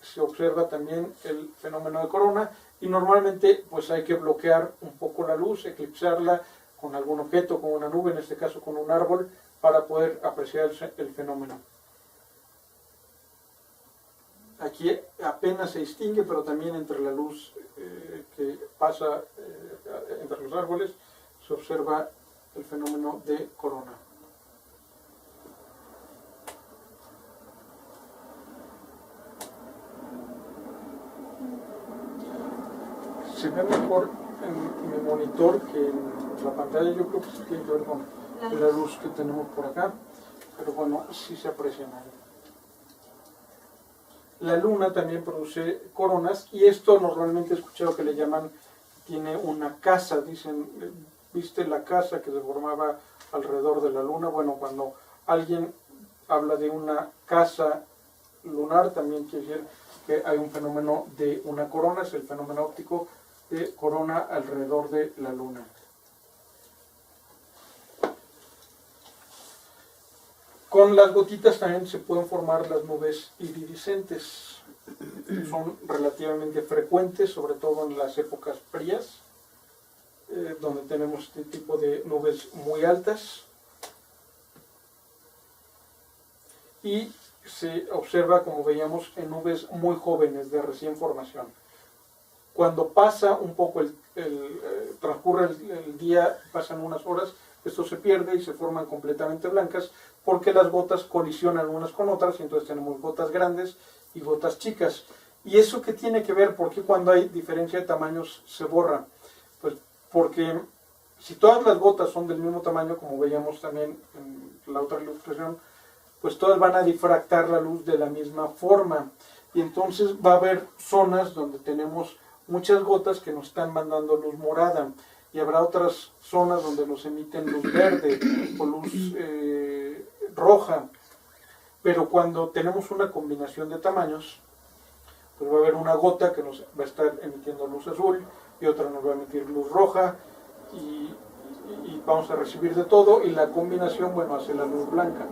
se observa también el fenómeno de corona, y normalmente pues hay que bloquear un poco la luz, eclipsarla con algún objeto, con una nube, en este caso con un árbol, para poder apreciar el fenómeno. Aquí apenas se distingue, pero también entre la luz que pasa entre los árboles se observa el fenómeno de corona. Se ve mejor en mi monitor que en la pantalla. Yo creo que sí tiene que ver con la luz que tenemos por acá, pero bueno, sí se aprecian ahí. La luna también produce coronas, y esto normalmente he escuchado que le llaman, tiene una casa, dicen, ¿viste la casa que se formaba alrededor de la luna? Bueno, cuando alguien habla de una casa lunar, también quiere decir que hay un fenómeno de una corona, es el fenómeno óptico de corona alrededor de la luna. Con las gotitas también se pueden formar las nubes iridiscentes. Son relativamente frecuentes, sobre todo en las épocas frías, donde tenemos este tipo de nubes muy altas. Y se observa, como veíamos, en nubes muy jóvenes, de recién formación. Cuando pasa un poco transcurre el día, pasan unas horas, esto se pierde y se forman completamente blancas, porque las gotas colisionan unas con otras, y entonces tenemos gotas grandes y gotas chicas. ¿Y eso qué tiene que ver? ¿Por qué cuando hay diferencia de tamaños se borra? Pues porque si todas las gotas son del mismo tamaño, como veíamos también en la otra ilustración, pues todas van a difractar la luz de la misma forma, y entonces va a haber zonas donde tenemos muchas gotas que nos están mandando luz morada, y habrá otras zonas donde nos emiten luz verde o luz roja. Pero cuando tenemos una combinación de tamaños, pues va a haber una gota que nos va a estar emitiendo luz azul, y otra nos va a emitir luz roja, y vamos a recibir de todo, y la combinación, bueno, hace la luz blanca.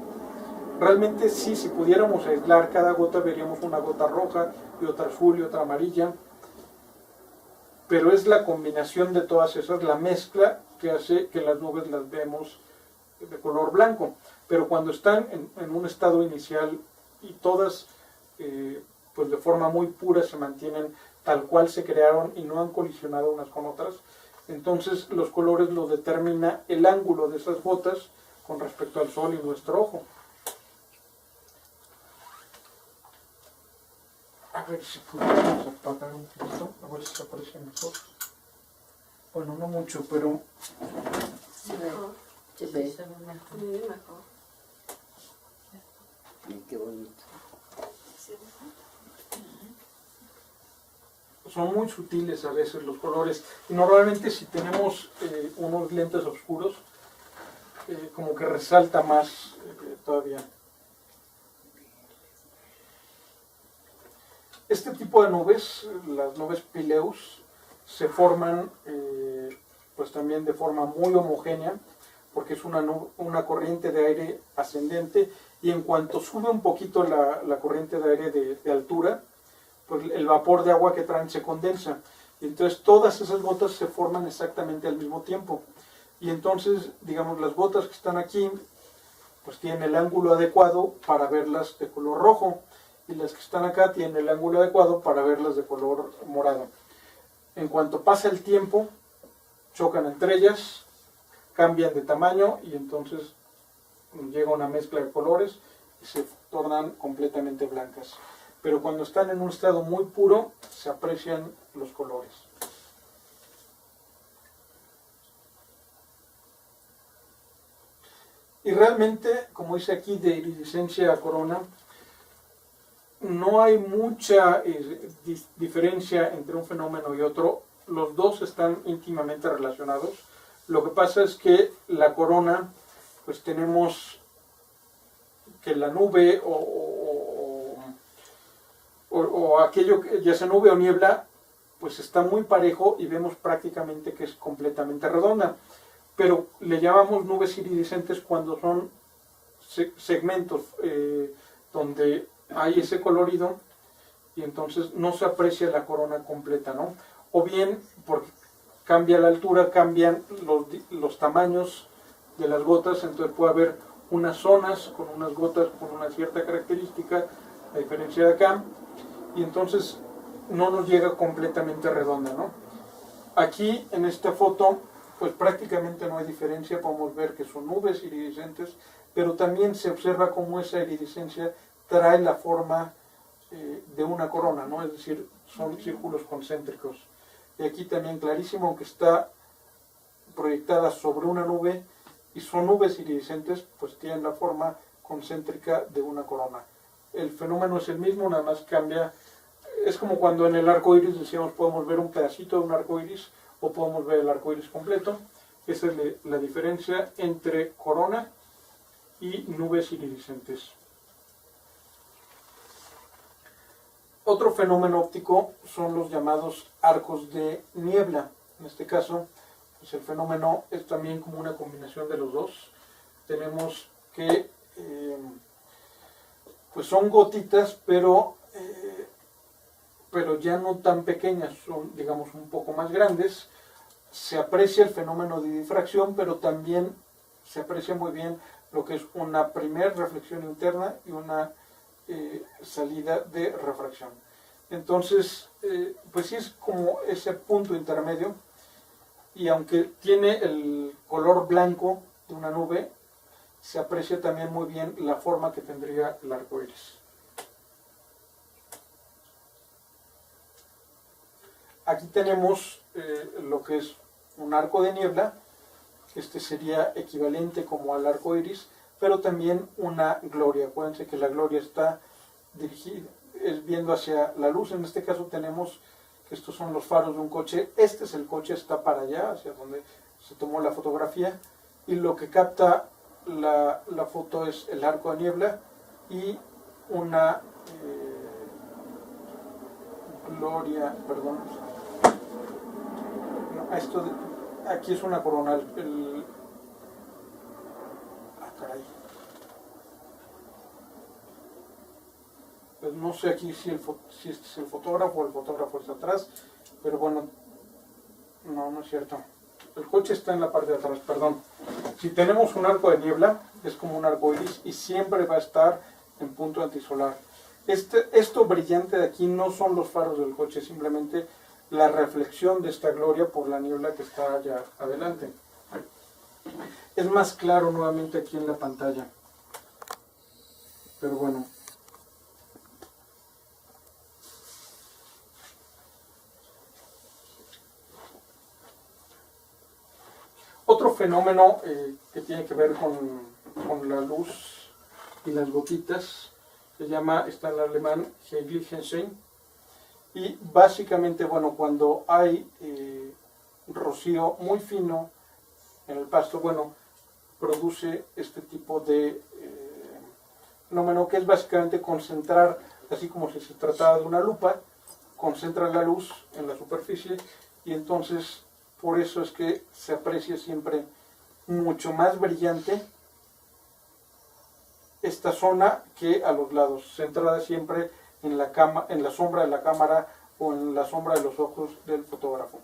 Realmente sí, si pudiéramos aislar cada gota, veríamos una gota roja y otra azul y otra amarilla, pero es la combinación de todas esas, la mezcla, que hace que las nubes las vemos de color blanco. Pero cuando están en un estado inicial y todas pues de forma muy pura se mantienen tal cual se crearon y no han colisionado unas con otras, entonces los colores los determina el ángulo de esas gotas con respecto al sol y nuestro ojo. A ver si podemos apagar un poquito, a ver si aparece mejor. Bueno, no mucho, pero... Se ve mejor. Qué bonito. Son muy sutiles a veces los colores, y normalmente si tenemos unos lentes oscuros, como que resalta más todavía. Este tipo de nubes, las nubes pileus, se forman pues también de forma muy homogénea, porque es una corriente de aire ascendente, y en cuanto sube un poquito la corriente de aire de altura, pues el vapor de agua que traen se condensa, y entonces todas esas gotas se forman exactamente al mismo tiempo. Y entonces, digamos, las gotas que están aquí, pues tienen el ángulo adecuado para verlas de color rojo, y las que están acá tienen el ángulo adecuado para verlas de color morado. En cuanto pasa el tiempo, chocan entre ellas, cambian de tamaño, y entonces llega una mezcla de colores y se tornan completamente blancas. Pero cuando están en un estado muy puro, se aprecian los colores. Y realmente, como dice aquí, de iridiscencia a corona, no hay mucha diferencia entre un fenómeno y otro. Los dos están íntimamente relacionados. Lo que pasa es que la corona, pues tenemos que la nube o aquello, ya sea nube o niebla, pues está muy parejo y vemos prácticamente que es completamente redonda. Pero le llamamos nubes iridiscentes cuando son segmentos donde hay ese colorido y entonces no se aprecia la corona completa, ¿no? O bien, porque cambia la altura, cambian los tamaños de las gotas, entonces puede haber unas zonas con unas gotas con una cierta característica, a diferencia de acá, y entonces no nos llega completamente redonda, ¿no? Aquí, en esta foto, pues prácticamente no hay diferencia, podemos ver que son nubes iridiscentes, pero también se observa cómo esa iridiscencia trae la forma de una corona, ¿no? Es decir, son círculos concéntricos. Y aquí también clarísimo, aunque está proyectada sobre una nube, y son nubes iridiscentes, pues tienen la forma concéntrica de una corona. El fenómeno es el mismo, nada más cambia. Es como cuando en el arco iris decíamos podemos ver un pedacito de un arco iris o podemos ver el arco iris completo. Esa es la diferencia entre corona y nubes iridiscentes. Otro fenómeno óptico son los llamados arcos de niebla. En este caso, pues el fenómeno es también como una combinación de los dos. Tenemos que pues son gotitas, pero ya no tan pequeñas, son digamos un poco más grandes. Se aprecia el fenómeno de difracción, pero también se aprecia muy bien lo que es una primera reflexión interna y una salida de refracción. Entonces, pues sí es como ese punto intermedio, y aunque tiene el color blanco de una nube, se aprecia también muy bien la forma que tendría el arco iris. Aquí tenemos lo que es un arco de niebla. Este sería equivalente como al arco iris, pero también una gloria. Acuérdense que la gloria está dirigida, es viendo hacia la luz. En este caso tenemos que estos son los faros de un coche. Este es el coche, está para allá, hacia donde se tomó la fotografía, y lo que capta la foto es el arco de niebla y una gloria, perdón. No, aquí es una corona. Caray. Pues no sé aquí si este es el fotógrafo o el fotógrafo está atrás, pero bueno, no es cierto. El coche está en la parte de atrás, perdón. Si tenemos un arco de niebla, es como un arco iris y siempre va a estar en punto antisolar. Esto brillante de aquí no son los faros del coche, simplemente la reflexión de esta gloria por la niebla que está allá adelante. Es más claro nuevamente aquí en la pantalla. Pero bueno. Otro fenómeno que tiene que ver con la luz y las gotitas está en alemán Heiligenschein, y básicamente, bueno, cuando hay rocío muy fino en el pasto, bueno, produce este tipo de fenómeno que es básicamente concentrar, así como si se tratara de una lupa, concentra la luz en la superficie, y entonces por eso es que se aprecia siempre mucho más brillante esta zona que a los lados, centrada siempre en la sombra de la cámara o en la sombra de los ojos del fotógrafo.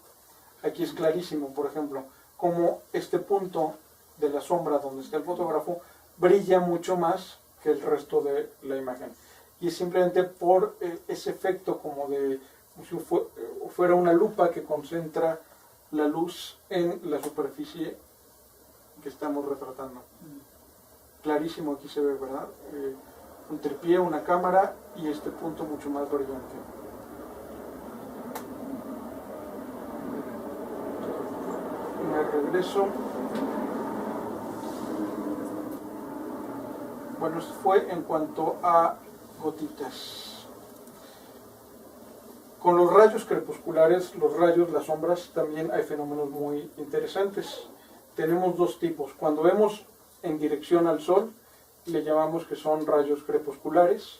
Aquí es clarísimo, por ejemplo, cómo este punto de la sombra donde está el fotógrafo brilla mucho más que el resto de la imagen. Y es simplemente por ese efecto como si fuera una lupa que concentra la luz en la superficie que estamos retratando. Clarísimo aquí se ve, ¿verdad? un tripié, una cámara y este punto mucho más brillante. Me regreso. Bueno, esto fue en cuanto a gotitas. Con los rayos crepusculares, los rayos, las sombras, también hay fenómenos muy interesantes. Tenemos dos tipos. Cuando vemos en dirección al sol, le llamamos que son rayos crepusculares,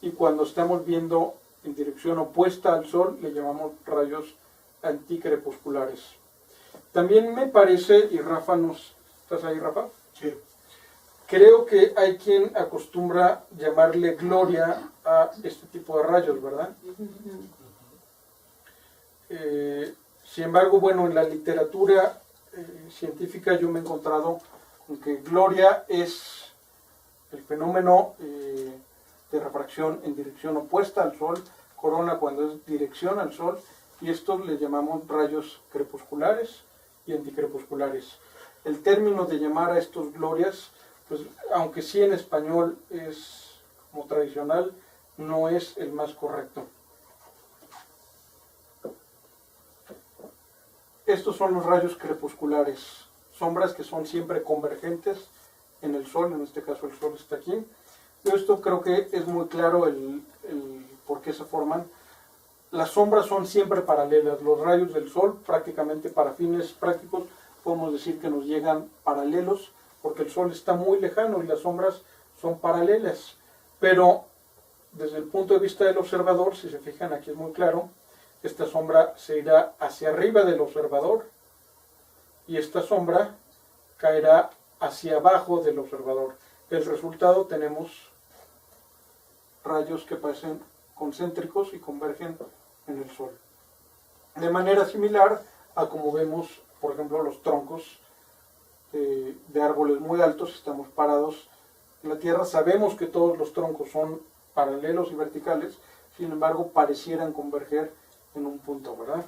y cuando estamos viendo en dirección opuesta al sol, le llamamos rayos anticrepusculares. También me parece, y Rafa ¿estás ahí, Rafa? Sí. Creo que hay quien acostumbra llamarle gloria a este tipo de rayos, ¿verdad? Sin embargo, bueno, en la literatura científica yo me he encontrado con que gloria es el fenómeno de refracción en dirección opuesta al sol, corona cuando es dirección al sol, y estos le llamamos rayos crepusculares y anticrepusculares. El término de llamar a estos glorias, pues aunque sí en español es como tradicional, no es el más correcto. Estos son los rayos crepusculares, sombras que son siempre convergentes en el sol, en este caso el sol está aquí. Pero esto creo que es muy claro el por qué se forman. Las sombras son siempre paralelas, los rayos del sol prácticamente para fines prácticos podemos decir que nos llegan paralelos, porque el sol está muy lejano y las sombras son paralelas. Pero desde el punto de vista del observador, si se fijan aquí es muy claro, esta sombra se irá hacia arriba del observador y esta sombra caerá hacia abajo del observador. El resultado tenemos rayos que parecen concéntricos y convergen en el sol. De manera similar a como vemos, por ejemplo, los troncos de árboles muy altos, estamos parados en la tierra, sabemos que todos los troncos son paralelos y verticales, sin embargo parecieran converger en un punto, ¿verdad?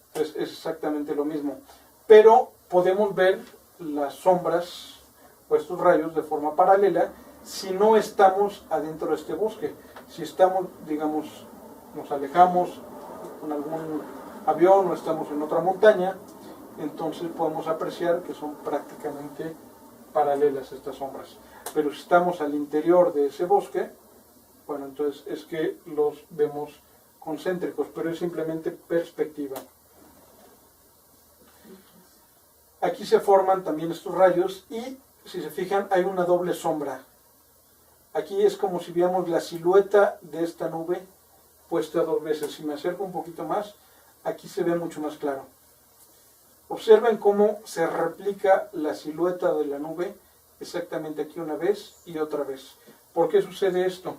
Entonces es exactamente lo mismo. Pero podemos ver las sombras o estos rayos de forma paralela si no estamos adentro de este bosque. Si estamos, digamos, nos alejamos con algún avión o estamos en otra montaña, entonces podemos apreciar que son prácticamente paralelas estas sombras. Pero si estamos al interior de ese bosque, bueno, entonces es que los vemos concéntricos, pero es simplemente perspectiva. Aquí se forman también estos rayos y, si se fijan, hay una doble sombra. Aquí es como si viéramos la silueta de esta nube puesta dos veces. Si me acerco un poquito más, aquí se ve mucho más claro. Observen cómo se replica la silueta de la nube exactamente aquí una vez y otra vez. ¿Por qué sucede esto?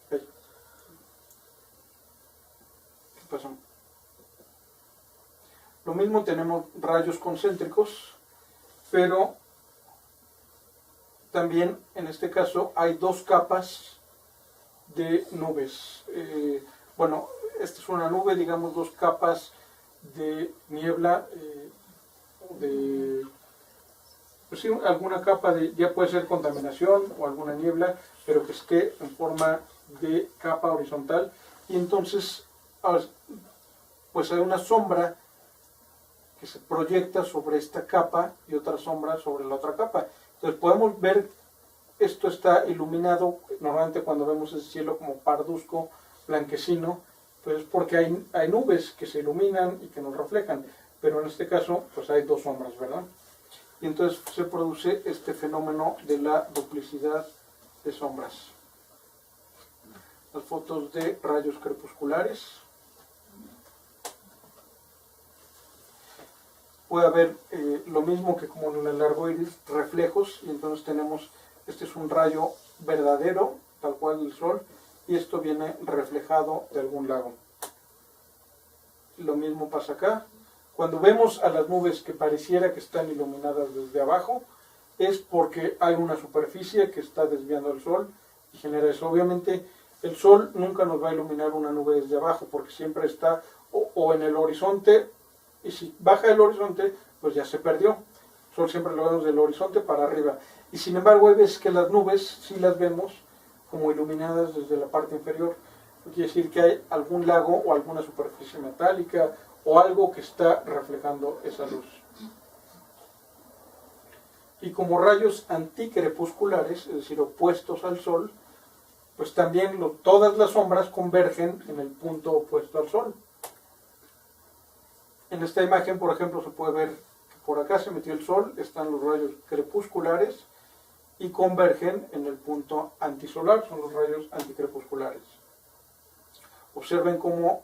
¿Qué pasó? Lo mismo tenemos rayos concéntricos, pero también en este caso hay dos capas de nubes. Bueno, esta es una nube, digamos dos capas de niebla, pues sí, alguna capa de, ya puede ser contaminación o alguna niebla, pero que esté en forma de capa horizontal, y entonces pues hay una sombra que se proyecta sobre esta capa y otra sombra sobre la otra capa. Entonces podemos ver, esto está iluminado, normalmente cuando vemos el cielo como parduzco, blanquecino, pues es porque hay nubes que se iluminan y que nos reflejan, pero en este caso pues hay dos sombras, ¿verdad? Y entonces se produce este fenómeno de la duplicidad de sombras. Las fotos de rayos crepusculares. Puede haber lo mismo que como en el arco iris, reflejos, y entonces tenemos, este es un rayo verdadero, tal cual del sol, y esto viene reflejado de algún lado. Lo mismo pasa acá. Cuando vemos a las nubes que pareciera que están iluminadas desde abajo, es porque hay una superficie que está desviando el sol y genera eso. Obviamente el sol nunca nos va a iluminar una nube desde abajo, porque siempre está o en el horizonte, y si baja el horizonte, pues ya se perdió. El sol siempre lo vemos del horizonte para arriba. Y sin embargo hay veces que las nubes sí las vemos como iluminadas desde la parte inferior. Quiere decir que hay algún lago o alguna superficie metálica o algo que está reflejando esa luz. Y como rayos anticrepusculares, es decir, opuestos al sol, pues también todas las sombras convergen en el punto opuesto al sol. En esta imagen, por ejemplo, se puede ver que por acá se metió el sol, están los rayos crepusculares y convergen en el punto antisolar, son los rayos anticrepusculares. Observen cómo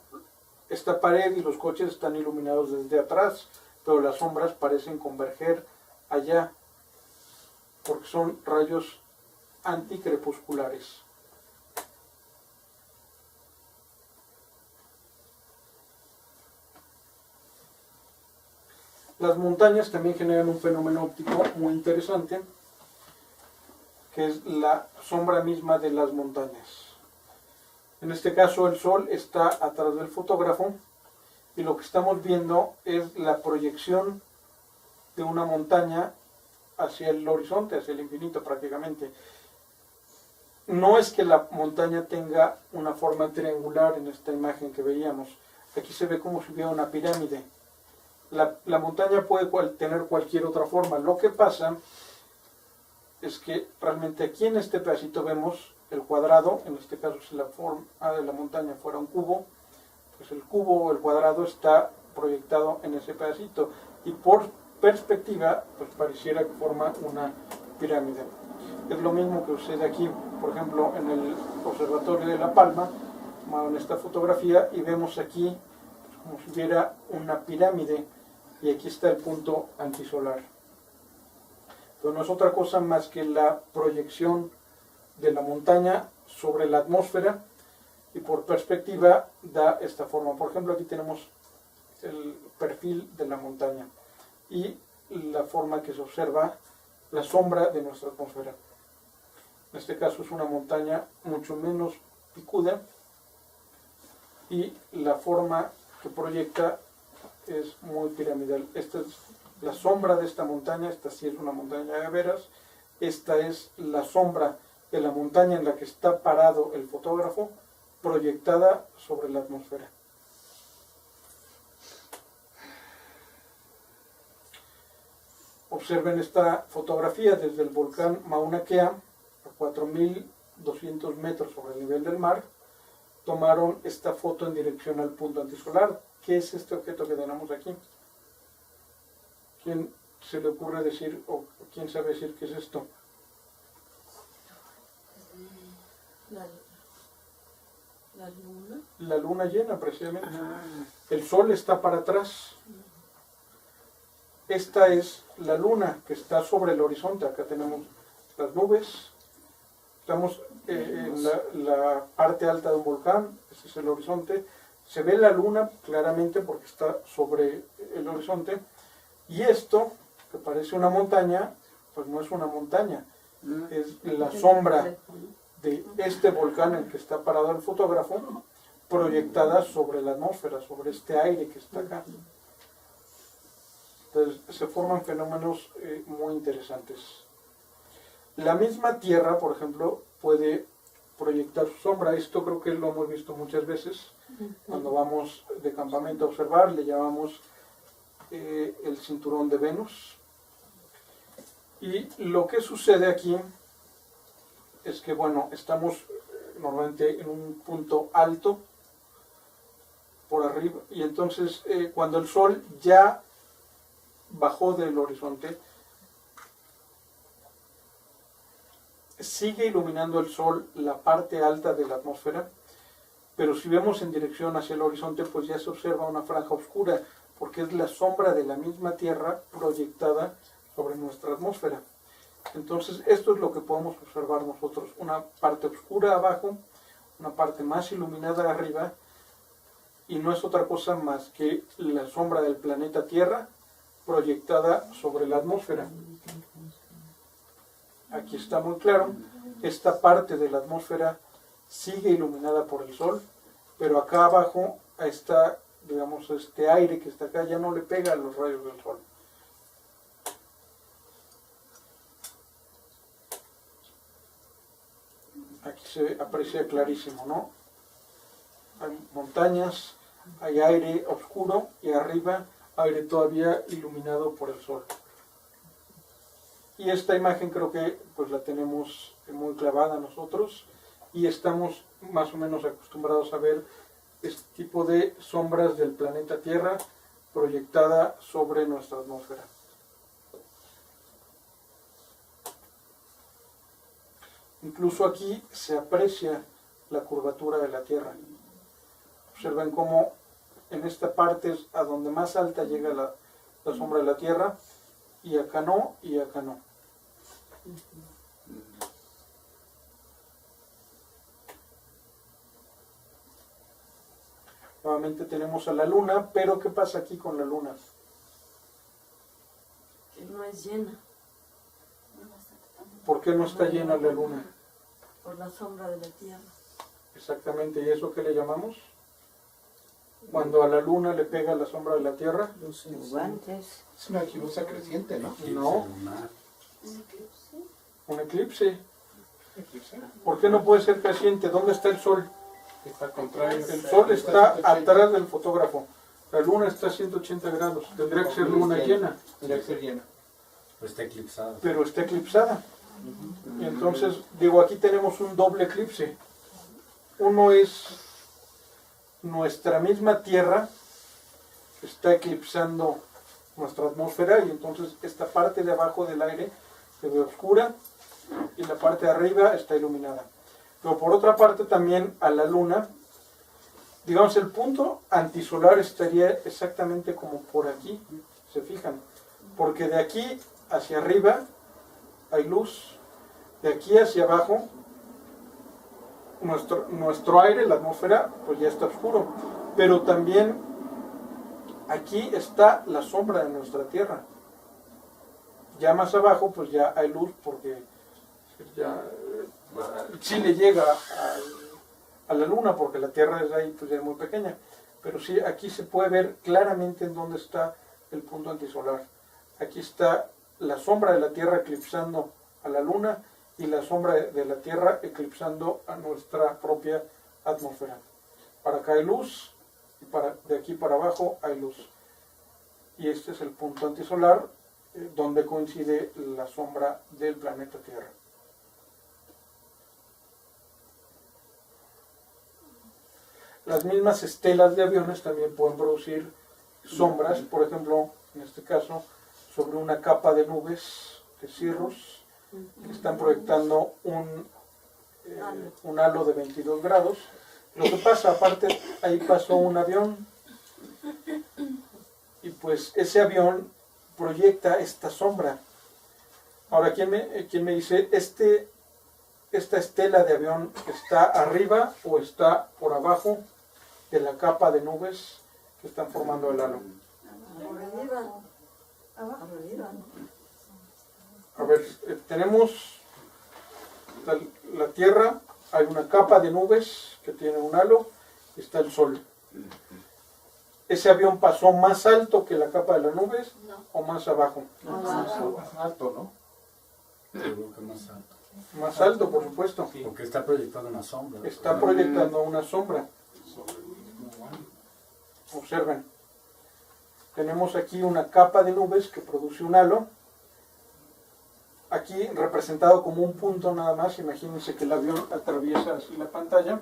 esta pared y los coches están iluminados desde atrás, pero las sombras parecen converger allá, porque son rayos anticrepusculares. Las montañas también generan un fenómeno óptico muy interesante, que es la sombra misma de las montañas. En este caso el sol está atrás del fotógrafo y lo que estamos viendo es la proyección de una montaña hacia el horizonte, hacia el infinito prácticamente. No es que la montaña tenga una forma triangular en esta imagen que veíamos. Aquí se ve como si hubiera una pirámide. La montaña puede tener cualquier otra forma. Lo que pasa es que realmente aquí en este pedacito vemos el cuadrado. En este caso, si la forma de la montaña fuera un cubo, pues el cubo o el cuadrado está proyectado en ese pedacito. Y por perspectiva, pues pareciera que forma una pirámide. Es lo mismo que sucede aquí, por ejemplo, en el Observatorio de La Palma, tomaron esta fotografía y vemos aquí pues, como si hubiera una pirámide y aquí está el punto antisolar. Pero no es otra cosa más que la proyección de la montaña sobre la atmósfera y por perspectiva da esta forma. Por ejemplo, aquí tenemos el perfil de la montaña y la forma que se observa la sombra de nuestra atmósfera. En este caso es una montaña mucho menos picuda y la forma que proyecta es muy piramidal. Esta es la sombra de esta montaña, esta sí es una montaña de veras, esta es la sombra de la montaña en la que está parado el fotógrafo, proyectada sobre la atmósfera. Observen esta fotografía desde el volcán Mauna Kea, a 4.200 metros sobre el nivel del mar. Tomaron esta foto en dirección al punto antisolar. ¿Qué es este objeto que tenemos aquí? ¿Quién se le ocurre decir, o quién sabe decir qué es esto? La luna. La luna llena, precisamente. El sol está para atrás. Esta es la luna que está sobre el horizonte. Acá tenemos las nubes. Estamos en la parte alta de un volcán. Este es el horizonte. Se ve la luna claramente porque está sobre el horizonte. Y esto, que parece una montaña, pues no es una montaña. Es la sombra de este volcán en el que está parado el fotógrafo, proyectada sobre la atmósfera, sobre este aire que está acá. Entonces se forman fenómenos muy interesantes. La misma Tierra, por ejemplo, puede proyectar su sombra. Esto creo que lo hemos visto muchas veces. Cuando vamos de campamento a observar, le llamamos el cinturón de Venus. Y lo que sucede aquí es que, bueno, estamos normalmente en un punto alto por arriba, y entonces cuando el sol ya bajó del horizonte, sigue iluminando el sol la parte alta de la atmósfera, pero si vemos en dirección hacia el horizonte, pues ya se observa una franja oscura, porque es la sombra de la misma Tierra proyectada sobre nuestra atmósfera. Entonces esto es lo que podemos observar nosotros, una parte oscura abajo, una parte más iluminada arriba, y no es otra cosa más que la sombra del planeta Tierra proyectada sobre la atmósfera. Aquí está muy claro, esta parte de la atmósfera sigue iluminada por el sol, pero acá abajo está, digamos, este aire que está acá ya no le pega a los rayos del sol. Aquí se aprecia clarísimo, ¿no? Hay montañas, hay aire oscuro y arriba aire todavía iluminado por el sol. Y esta imagen creo que pues la tenemos muy clavada nosotros y estamos más o menos acostumbrados a ver este tipo de sombras del planeta Tierra proyectada sobre nuestra atmósfera. Incluso aquí se aprecia la curvatura de la Tierra. Observen cómo en esta parte es a donde más alta llega la sombra de la Tierra, y acá no, y acá no. Nuevamente tenemos a la Luna, pero ¿qué pasa aquí con la Luna? Que no es llena. ¿Por qué no está llena la Luna? Por la sombra de la Tierra. Exactamente, ¿y eso qué le llamamos? Cuando a la Luna le pega la sombra de la Tierra. Los guantes. Es una equinoxa creciente, ¿no? No. ¿Un eclipse? Un eclipse. ¿Por qué no puede ser creciente? ¿Dónde está el Sol? Está contrario. El Sol está atrás del fotógrafo. La Luna está a 180 grados. Tendría que ser luna llena. Tendría que ser llena. Pero está eclipsada. Pero está eclipsada. Y entonces, digo, aquí tenemos un doble eclipse. Uno es nuestra misma Tierra, está eclipsando nuestra atmósfera, y entonces esta parte de abajo del aire se ve oscura y la parte de arriba está iluminada. Pero por otra parte también a la Luna, digamos, el punto antisolar estaría exactamente como por aquí, se fijan, porque de aquí hacia arriba hay luz, de aquí hacia abajo nuestro aire, la atmósfera, pues ya está oscuro, pero también aquí está la sombra de nuestra Tierra. Ya más abajo pues ya hay luz, porque ya sí le llega a la Luna, porque la Tierra es ahí pues ya es muy pequeña, pero sí aquí se puede ver claramente en dónde está el punto antisolar. Aquí está la sombra de la Tierra eclipsando a la Luna y la sombra de la Tierra eclipsando a nuestra propia atmósfera. Para acá hay luz y de aquí para abajo hay luz. Y este es el punto antisolar donde coincide la sombra del planeta Tierra. Las mismas estelas de aviones también pueden producir sombras, por ejemplo, en este caso, sobre una capa de nubes de cirrus, que están proyectando un halo de 22 grados. Lo que pasa, aparte, ahí pasó un avión, y pues ese avión proyecta esta sombra. Ahora, ¿quién me dice, esta estela de avión está arriba o está por abajo de la capa de nubes que están formando el halo? Arriba. A ver, tenemos la Tierra, hay una capa de nubes que tiene un halo, y está el Sol. ¿Ese avión pasó más alto que la capa de las nubes o más abajo? Más alto, ¿no? Yo creo que más alto. Más alto, por supuesto. Porque está proyectando una sombra. Está proyectando una sombra. Observen. Tenemos aquí una capa de nubes que produce un halo. Aquí representado como un punto nada más. Imagínense que el avión atraviesa así la pantalla.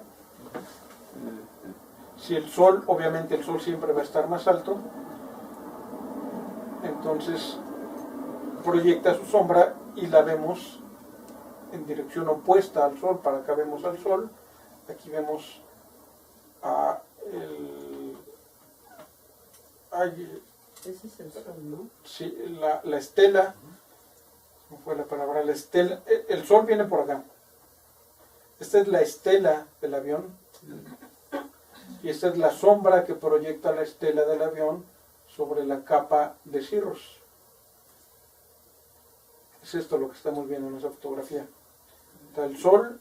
Si el Sol, obviamente el Sol siempre va a estar más alto, entonces proyecta su sombra y la vemos en dirección opuesta al Sol. Para acá vemos al Sol, aquí vemos a Ese es el Sol, ¿no? sí, la estela. ¿Cómo fue la palabra? La estela. El Sol viene por acá. Esta es la estela del avión. Y esta es la sombra que proyecta la estela del avión sobre la capa de cirrus. Es esto lo que estamos viendo en esa fotografía. Está el Sol,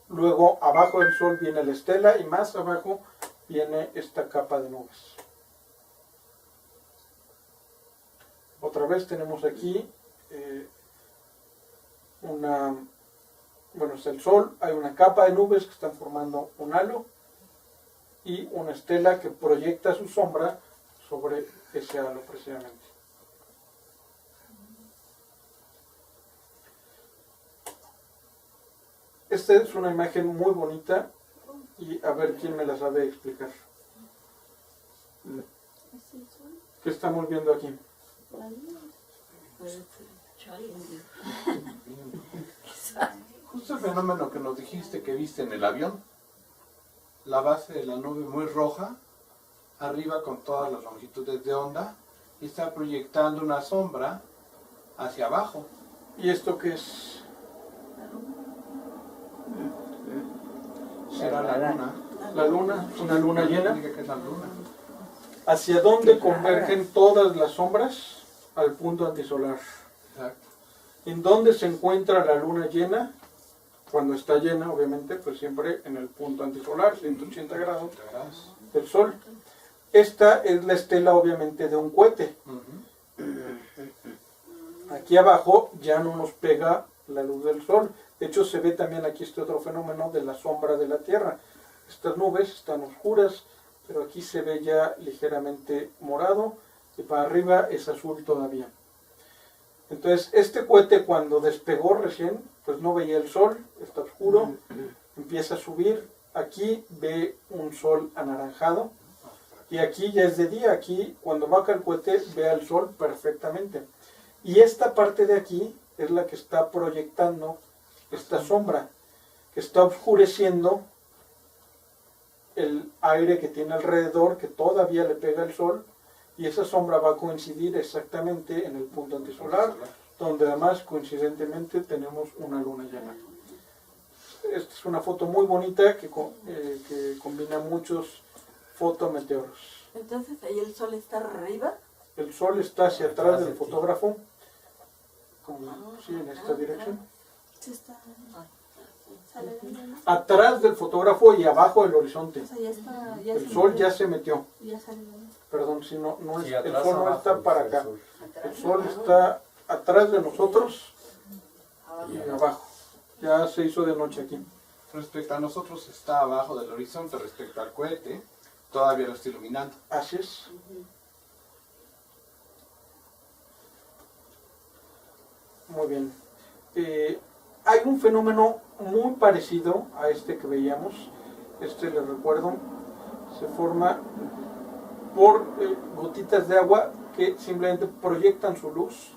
luego abajo del Sol viene la estela y más abajo viene esta capa de nubes. Otra vez tenemos aquí bueno, está el sol, hay una capa de nubes que están formando un halo y una estela que proyecta su sombra sobre ese halo precisamente. Esta es una imagen muy bonita y a ver quién me la sabe explicar. ¿Qué estamos viendo aquí? Justo el fenómeno que nos dijiste que viste en el avión, la base de la nube muy roja, arriba con todas las longitudes de onda, y está proyectando una sombra hacia abajo. ¿Y esto qué es? Será la luna. La luna, una luna llena. Diga que es la luna. ¿Hacia dónde convergen todas las sombras? Al punto antisolar. Exacto. ¿En dónde se encuentra la luna llena? Cuando está llena, obviamente, pues siempre en el punto antisolar, 180 grados del sol. Esta es la estela, obviamente, de un cohete. Aquí abajo ya no nos pega la luz del sol. De hecho, se ve también aquí este otro fenómeno de la sombra de la Tierra. Estas nubes están oscuras, pero aquí se ve ya ligeramente morado y para arriba es azul todavía. Entonces, este cohete cuando despegó recién, pues no veía el sol, está oscuro, empieza a subir, aquí ve un sol anaranjado y aquí ya es de día, aquí cuando baja el cohete ve al sol perfectamente. Y esta parte de aquí es la que está proyectando esta sombra, que está oscureciendo el aire que tiene alrededor, que todavía le pega el sol, y esa sombra va a coincidir exactamente en el punto antisolar, donde además coincidentemente tenemos una luna llena. Esta es una foto muy bonita que combina muchos fotometeoros. Entonces, ¿ahí el sol está arriba? El sol está hacia atrás del fotógrafo, sí, en esta dirección. Sí está. Sale de ahí, ¿no? Atrás del fotógrafo y abajo del horizonte. O sea, ya está, El sol ya se metió. ya sale de ahí. Perdón, si no, es, Sí, el atrás, sol no abajo, está para el acá. sol. El sol está atrás de nosotros y abajo. Ya se hizo de noche aquí. Respecto a nosotros está abajo del horizonte, respecto al cohete, todavía lo está iluminando. Así es. Muy bien. Hay un fenómeno muy parecido a este que veíamos. Este, les recuerdo, se forma por gotitas de agua que simplemente proyectan su luz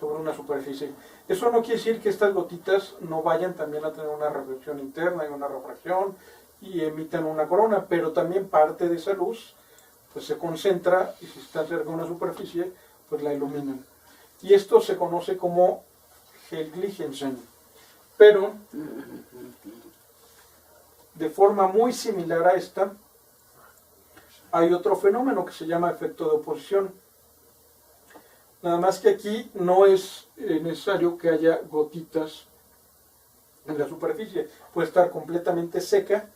sobre una superficie. Eso no quiere decir que estas gotitas no vayan también a tener una reflexión interna y una refracción y emitan una corona, pero también parte de esa luz pues se concentra y si está cerca de una superficie pues la iluminan. Y esto se conoce como Helliggensen, pero de forma muy similar a esta hay otro fenómeno que se llama efecto de oposición. Nada más que aquí no es necesario que haya gotitas en la superficie. Puede estar completamente seca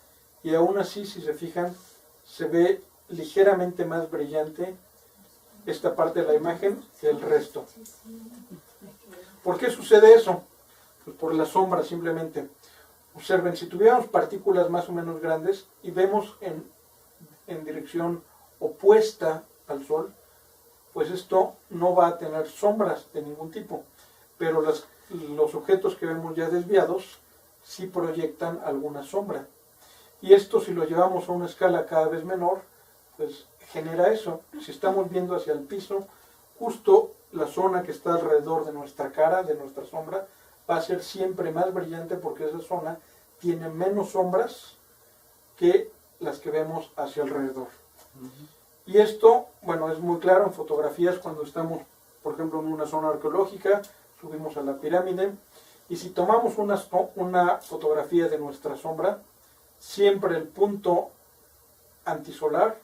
y aún así, si se fijan, se ve ligeramente más brillante esta parte de la imagen que el resto. ¿Por qué sucede eso? Pues por la sombra simplemente. Observen, si tuviéramos partículas más o menos grandes y vemos en dirección opuesta al Sol, pues esto no va a tener sombras de ningún tipo, pero los objetos que vemos ya desviados sí proyectan alguna sombra. Y esto, si lo llevamos a una escala cada vez menor, pues genera eso. Si estamos viendo hacia el piso, justo la zona que está alrededor de nuestra cara, de nuestra sombra, va a ser siempre más brillante porque esa zona tiene menos sombras que las que vemos hacia alrededor. Y esto, bueno, es muy claro en fotografías cuando estamos, por ejemplo, en una zona arqueológica, subimos a la pirámide, y si tomamos una fotografía de nuestra sombra, siempre el punto antisolar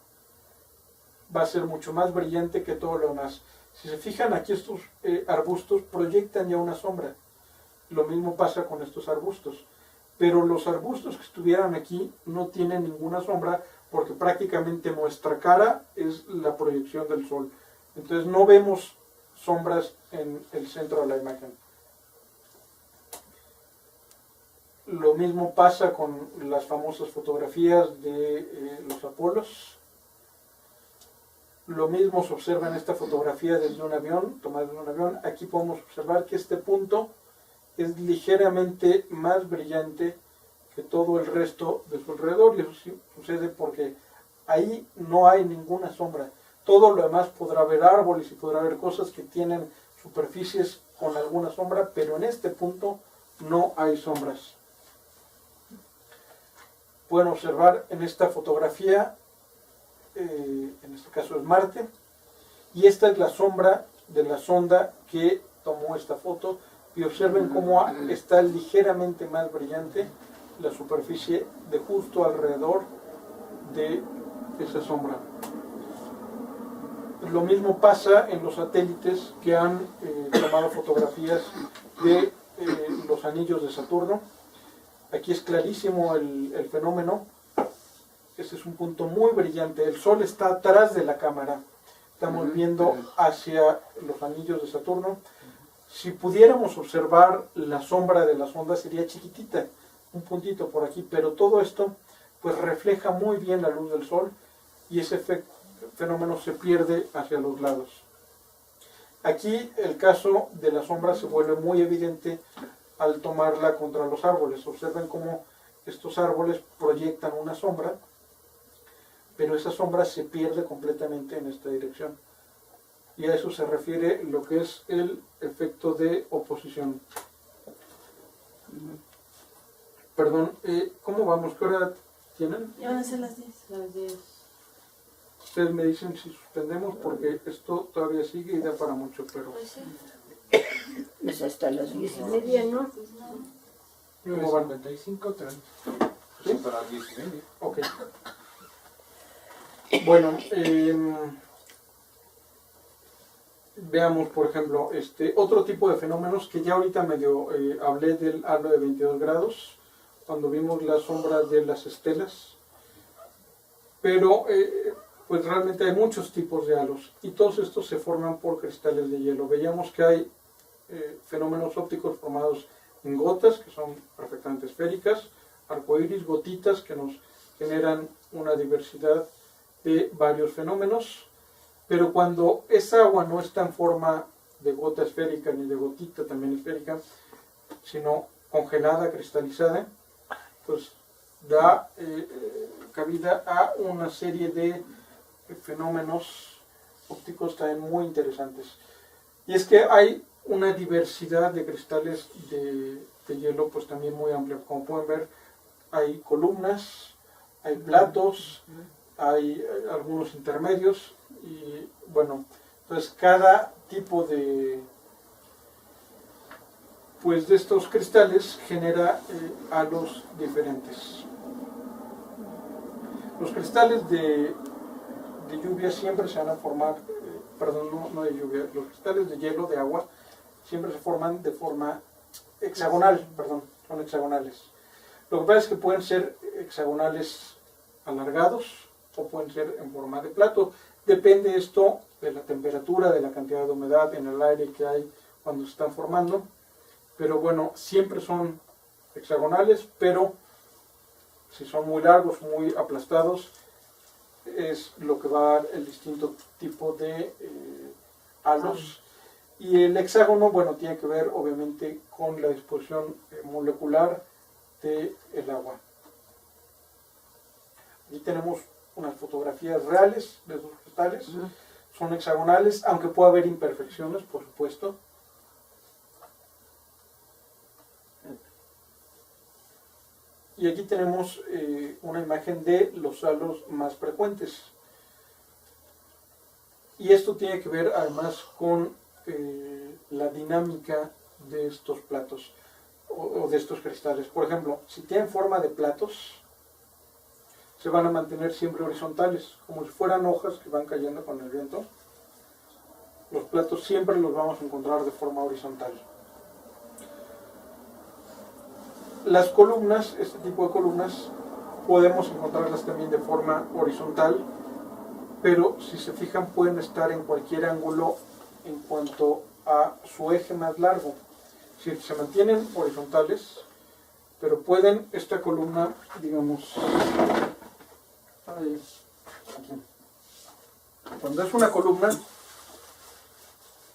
va a ser mucho más brillante que todo lo demás. Si se fijan aquí, estos arbustos proyectan ya una sombra. Lo mismo pasa con estos arbustos. Pero los arbustos que estuvieran aquí no tienen ninguna sombra porque prácticamente nuestra cara es la proyección del sol. Entonces no vemos sombras en el centro de la imagen. Lo mismo pasa con las famosas fotografías de los Apolos. Lo mismo se observa en esta fotografía desde un avión, tomada desde un avión. Aquí podemos observar que este punto es ligeramente más brillante que todo el resto de su alrededor, y eso sí sucede porque ahí no hay ninguna sombra. Todo lo demás podrá haber árboles y podrá haber cosas que tienen superficies con alguna sombra, pero en este punto no hay sombras. Pueden observar en esta fotografía, en este caso es Marte, y esta es la sombra de la sonda que tomó esta foto, y observen cómo está ligeramente más brillante la superficie de justo alrededor de esa sombra. Lo mismo pasa en los satélites que han tomado fotografías de los anillos de Saturno. Aquí es clarísimo el fenómeno. Este es un punto muy brillante. El Sol está atrás de la cámara. Estamos viendo hacia los anillos de Saturno. Si pudiéramos observar la sombra de la sonda sería chiquitita, un puntito por aquí, pero todo esto pues refleja muy bien la luz del Sol y ese fenómeno se pierde hacia los lados. Aquí el caso de la sombra se vuelve muy evidente al tomarla contra los árboles. Observen cómo estos árboles proyectan una sombra, pero esa sombra se pierde completamente en esta dirección. Y a eso se refiere lo que es el efecto de oposición. Perdón, ¿cómo vamos? ¿Qué hora tienen? Ya van a ser las 10. Las 10. Ustedes me dicen si suspendemos porque esto todavía sigue y da para mucho, pero... Pues sí. Es hasta las 10:30, ¿no? ¿Cómo van? 55, 30. ¿Sí? Para las 10:30. Ok. Bueno, veamos, por ejemplo, otro tipo de fenómenos que ya ahorita medio hablé del halo de 22 grados, cuando vimos la sombra de las estelas, pero pues realmente hay muchos tipos de halos, y todos estos se forman por cristales de hielo. Veíamos que hay fenómenos ópticos formados en gotas, que son perfectamente esféricas, arcoíris, gotitas, que nos generan una diversidad de varios fenómenos. Pero cuando esa agua no está en forma de gota esférica ni de gotita también esférica, sino congelada, cristalizada, pues da cabida a una serie de fenómenos ópticos también muy interesantes. Y es que hay una diversidad de cristales de hielo pues también muy amplia. Como pueden ver, hay columnas, hay platos, hay algunos intermedios, y bueno, entonces cada tipo de estos cristales genera halos diferentes. Los cristales de lluvia siempre se van a formar, no de lluvia, los cristales de hielo, de agua, siempre se forman de forma hexagonal, son hexagonales. Lo que pasa es que pueden ser hexagonales alargados o pueden ser en forma de plato. Depende esto de la temperatura, de la cantidad de humedad en el aire que hay cuando se están formando. Pero bueno, siempre son hexagonales, pero si son muy largos, muy aplastados, es lo que va a dar el distinto tipo de halos. Y el hexágono, bueno, tiene que ver obviamente con la disposición molecular del agua. Aquí tenemos unas fotografías reales de esos cristales. Son hexagonales, aunque puede haber imperfecciones, por supuesto. Y aquí tenemos una imagen de los halos más frecuentes. Y esto tiene que ver además con la dinámica de estos platos o de estos cristales. Por ejemplo, si tienen forma de platos, se van a mantener siempre horizontales, como si fueran hojas que van cayendo con el viento. Los platos siempre los vamos a encontrar de forma horizontal. Las columnas, este tipo de columnas, podemos encontrarlas también de forma horizontal, pero si se fijan pueden estar en cualquier ángulo en cuanto a su eje más largo. Si se mantienen horizontales, pero pueden esta columna, digamos, ahí, aquí. Cuando es una columna,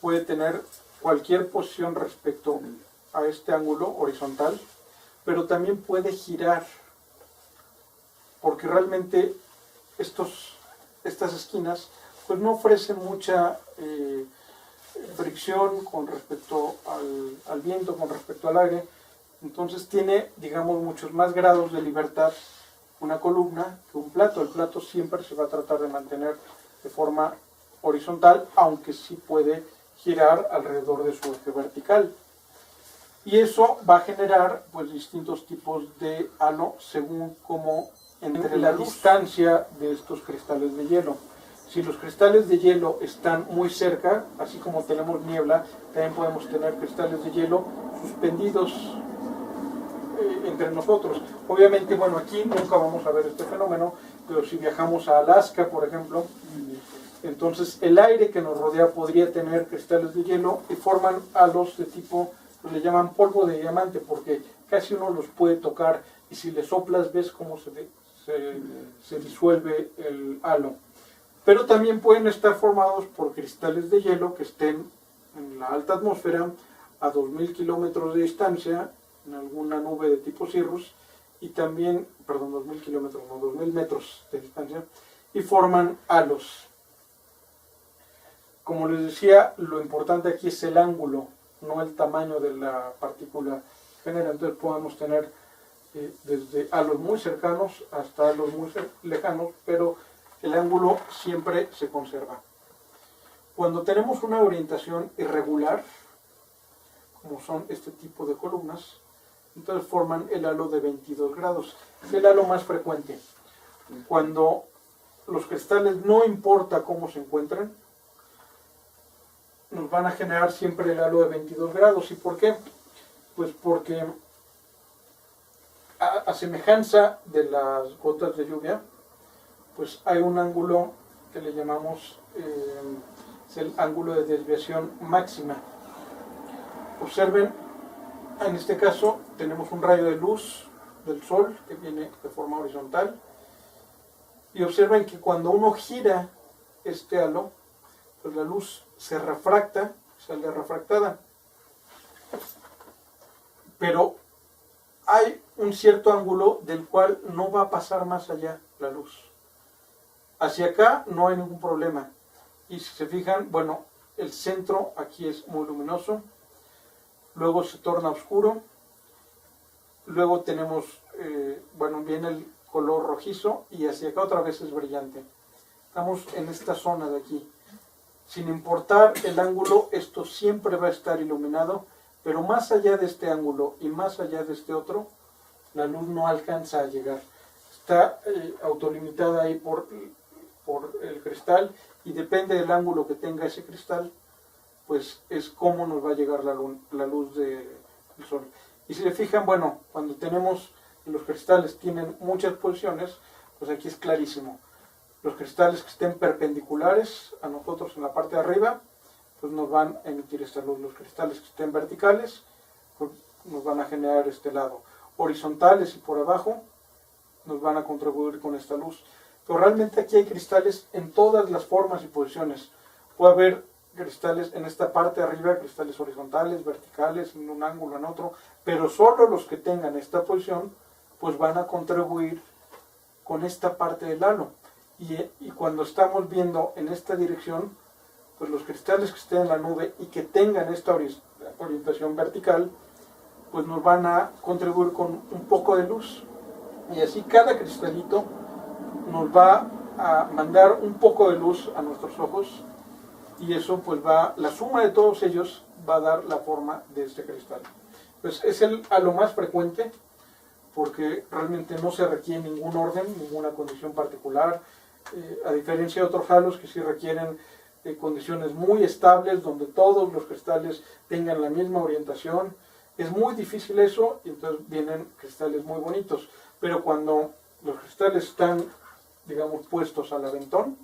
puede tener cualquier posición respecto a este ángulo horizontal, pero también puede girar, porque realmente estas esquinas pues no ofrecen mucha fricción con respecto al viento, con respecto al aire. Entonces tiene, digamos, muchos más grados de libertad una columna que un plato. El plato siempre se va a tratar de mantener de forma horizontal, aunque sí puede girar alrededor de su eje vertical. Y eso va a generar pues distintos tipos de halo según como entre la distancia de estos cristales de hielo. Si los cristales de hielo están muy cerca, así como tenemos niebla, también podemos tener cristales de hielo suspendidos entre nosotros. Obviamente, bueno, aquí nunca vamos a ver este fenómeno, pero si viajamos a Alaska, por ejemplo, entonces el aire que nos rodea podría tener cristales de hielo y forman halos de tipo, pues le llaman polvo de diamante, porque casi uno los puede tocar y si le soplas ves cómo se disuelve el halo. Pero también pueden estar formados por cristales de hielo que estén en la alta atmósfera a 2000 kilómetros de distancia, en alguna nube de tipo Cirrus, y también, perdón, 2000 kilómetros, no, 2000 metros de distancia, y forman halos. Como les decía, lo importante aquí es el ángulo, no el tamaño de la partícula que genera. Entonces podemos tener desde halos muy cercanos hasta halos muy lejanos, pero el ángulo siempre se conserva. Cuando tenemos una orientación irregular, como son este tipo de columnas, entonces forman el halo de 22 grados. Es el halo más frecuente. Cuando los cristales, no importa cómo se encuentran, nos van a generar siempre el halo de 22 grados. ¿Y por qué? Pues porque a semejanza de las gotas de lluvia, pues hay un ángulo que le llamamos es el ángulo de desviación máxima. Observen, en este caso tenemos un rayo de luz del sol que viene de forma horizontal, y observen que cuando uno gira este halo, pues la luz se refracta, sale refractada, pero hay un cierto ángulo del cual no va a pasar más allá la luz. Hacia acá no hay ningún problema, y si se fijan, bueno, el centro aquí es muy luminoso, luego se torna oscuro, luego tenemos, bueno, viene el color rojizo, y hacia acá otra vez es brillante. Estamos en esta zona de aquí. Sin importar el ángulo, esto siempre va a estar iluminado, pero más allá de este ángulo y más allá de este otro, la luz no alcanza a llegar. Está autolimitada ahí por el cristal, y depende del ángulo que tenga ese cristal, pues es cómo nos va a llegar la luz del sol. Y si se fijan, bueno, cuando tenemos, los cristales tienen muchas posiciones, pues aquí es clarísimo. Los cristales que estén perpendiculares a nosotros en la parte de arriba, pues nos van a emitir esta luz. Los cristales que estén verticales, pues nos van a generar este lado. Horizontales y por abajo, nos van a contribuir con esta luz. Pero realmente aquí hay cristales en todas las formas y posiciones. Puede haber cristales en esta parte de arriba, cristales horizontales, verticales, en un ángulo, en otro, pero solo los que tengan esta posición, pues van a contribuir con esta parte del halo. Y cuando estamos viendo en esta dirección, pues los cristales que estén en la nube y que tengan esta orientación vertical, pues nos van a contribuir con un poco de luz. Y así cada cristalito nos va a mandar un poco de luz a nuestros ojos, y eso pues la suma de todos ellos va a dar la forma de este cristal. Pues es el halo más frecuente, porque realmente no se requiere ningún orden, ninguna condición particular, a diferencia de otros halos que sí requieren condiciones muy estables, donde todos los cristales tengan la misma orientación. Es muy difícil eso, y entonces vienen cristales muy bonitos. Pero cuando los cristales están, digamos, puestos al aventón,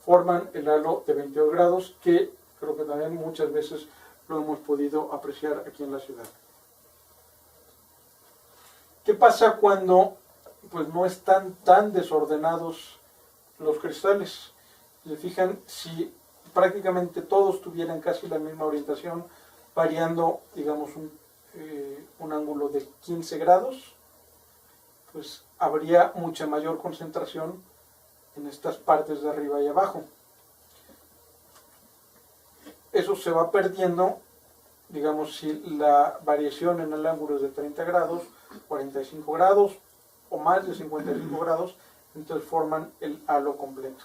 forman el halo de 22 grados, que creo que también muchas veces lo hemos podido apreciar aquí en la ciudad. ¿Qué pasa cuando pues no están tan desordenados los cristales? Se fijan, si prácticamente todos tuvieran casi la misma orientación, variando, digamos, un ángulo de 15 grados, pues habría mucha mayor concentración en estas partes de arriba y abajo. Eso se va perdiendo, digamos, si la variación en el ángulo es de 30 grados, 45 grados o más de 55 grados, entonces forman el halo completo.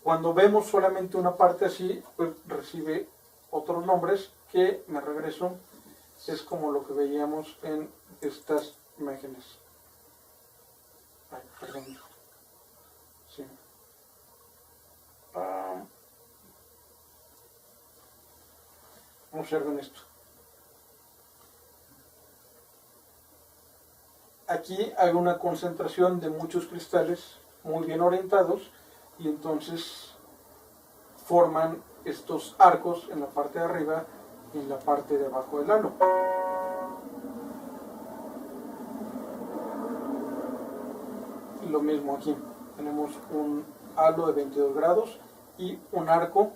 Cuando vemos solamente una parte así, pues recibe otros nombres que, me regreso, es como lo que veíamos en estas imágenes. Ay, perdón. Sí. Observen esto. Aquí hay una concentración de muchos cristales muy bien orientados y entonces forman estos arcos en la parte de arriba y en la parte de abajo del halo. Y lo mismo aquí, tenemos un halo de 22 grados y un arco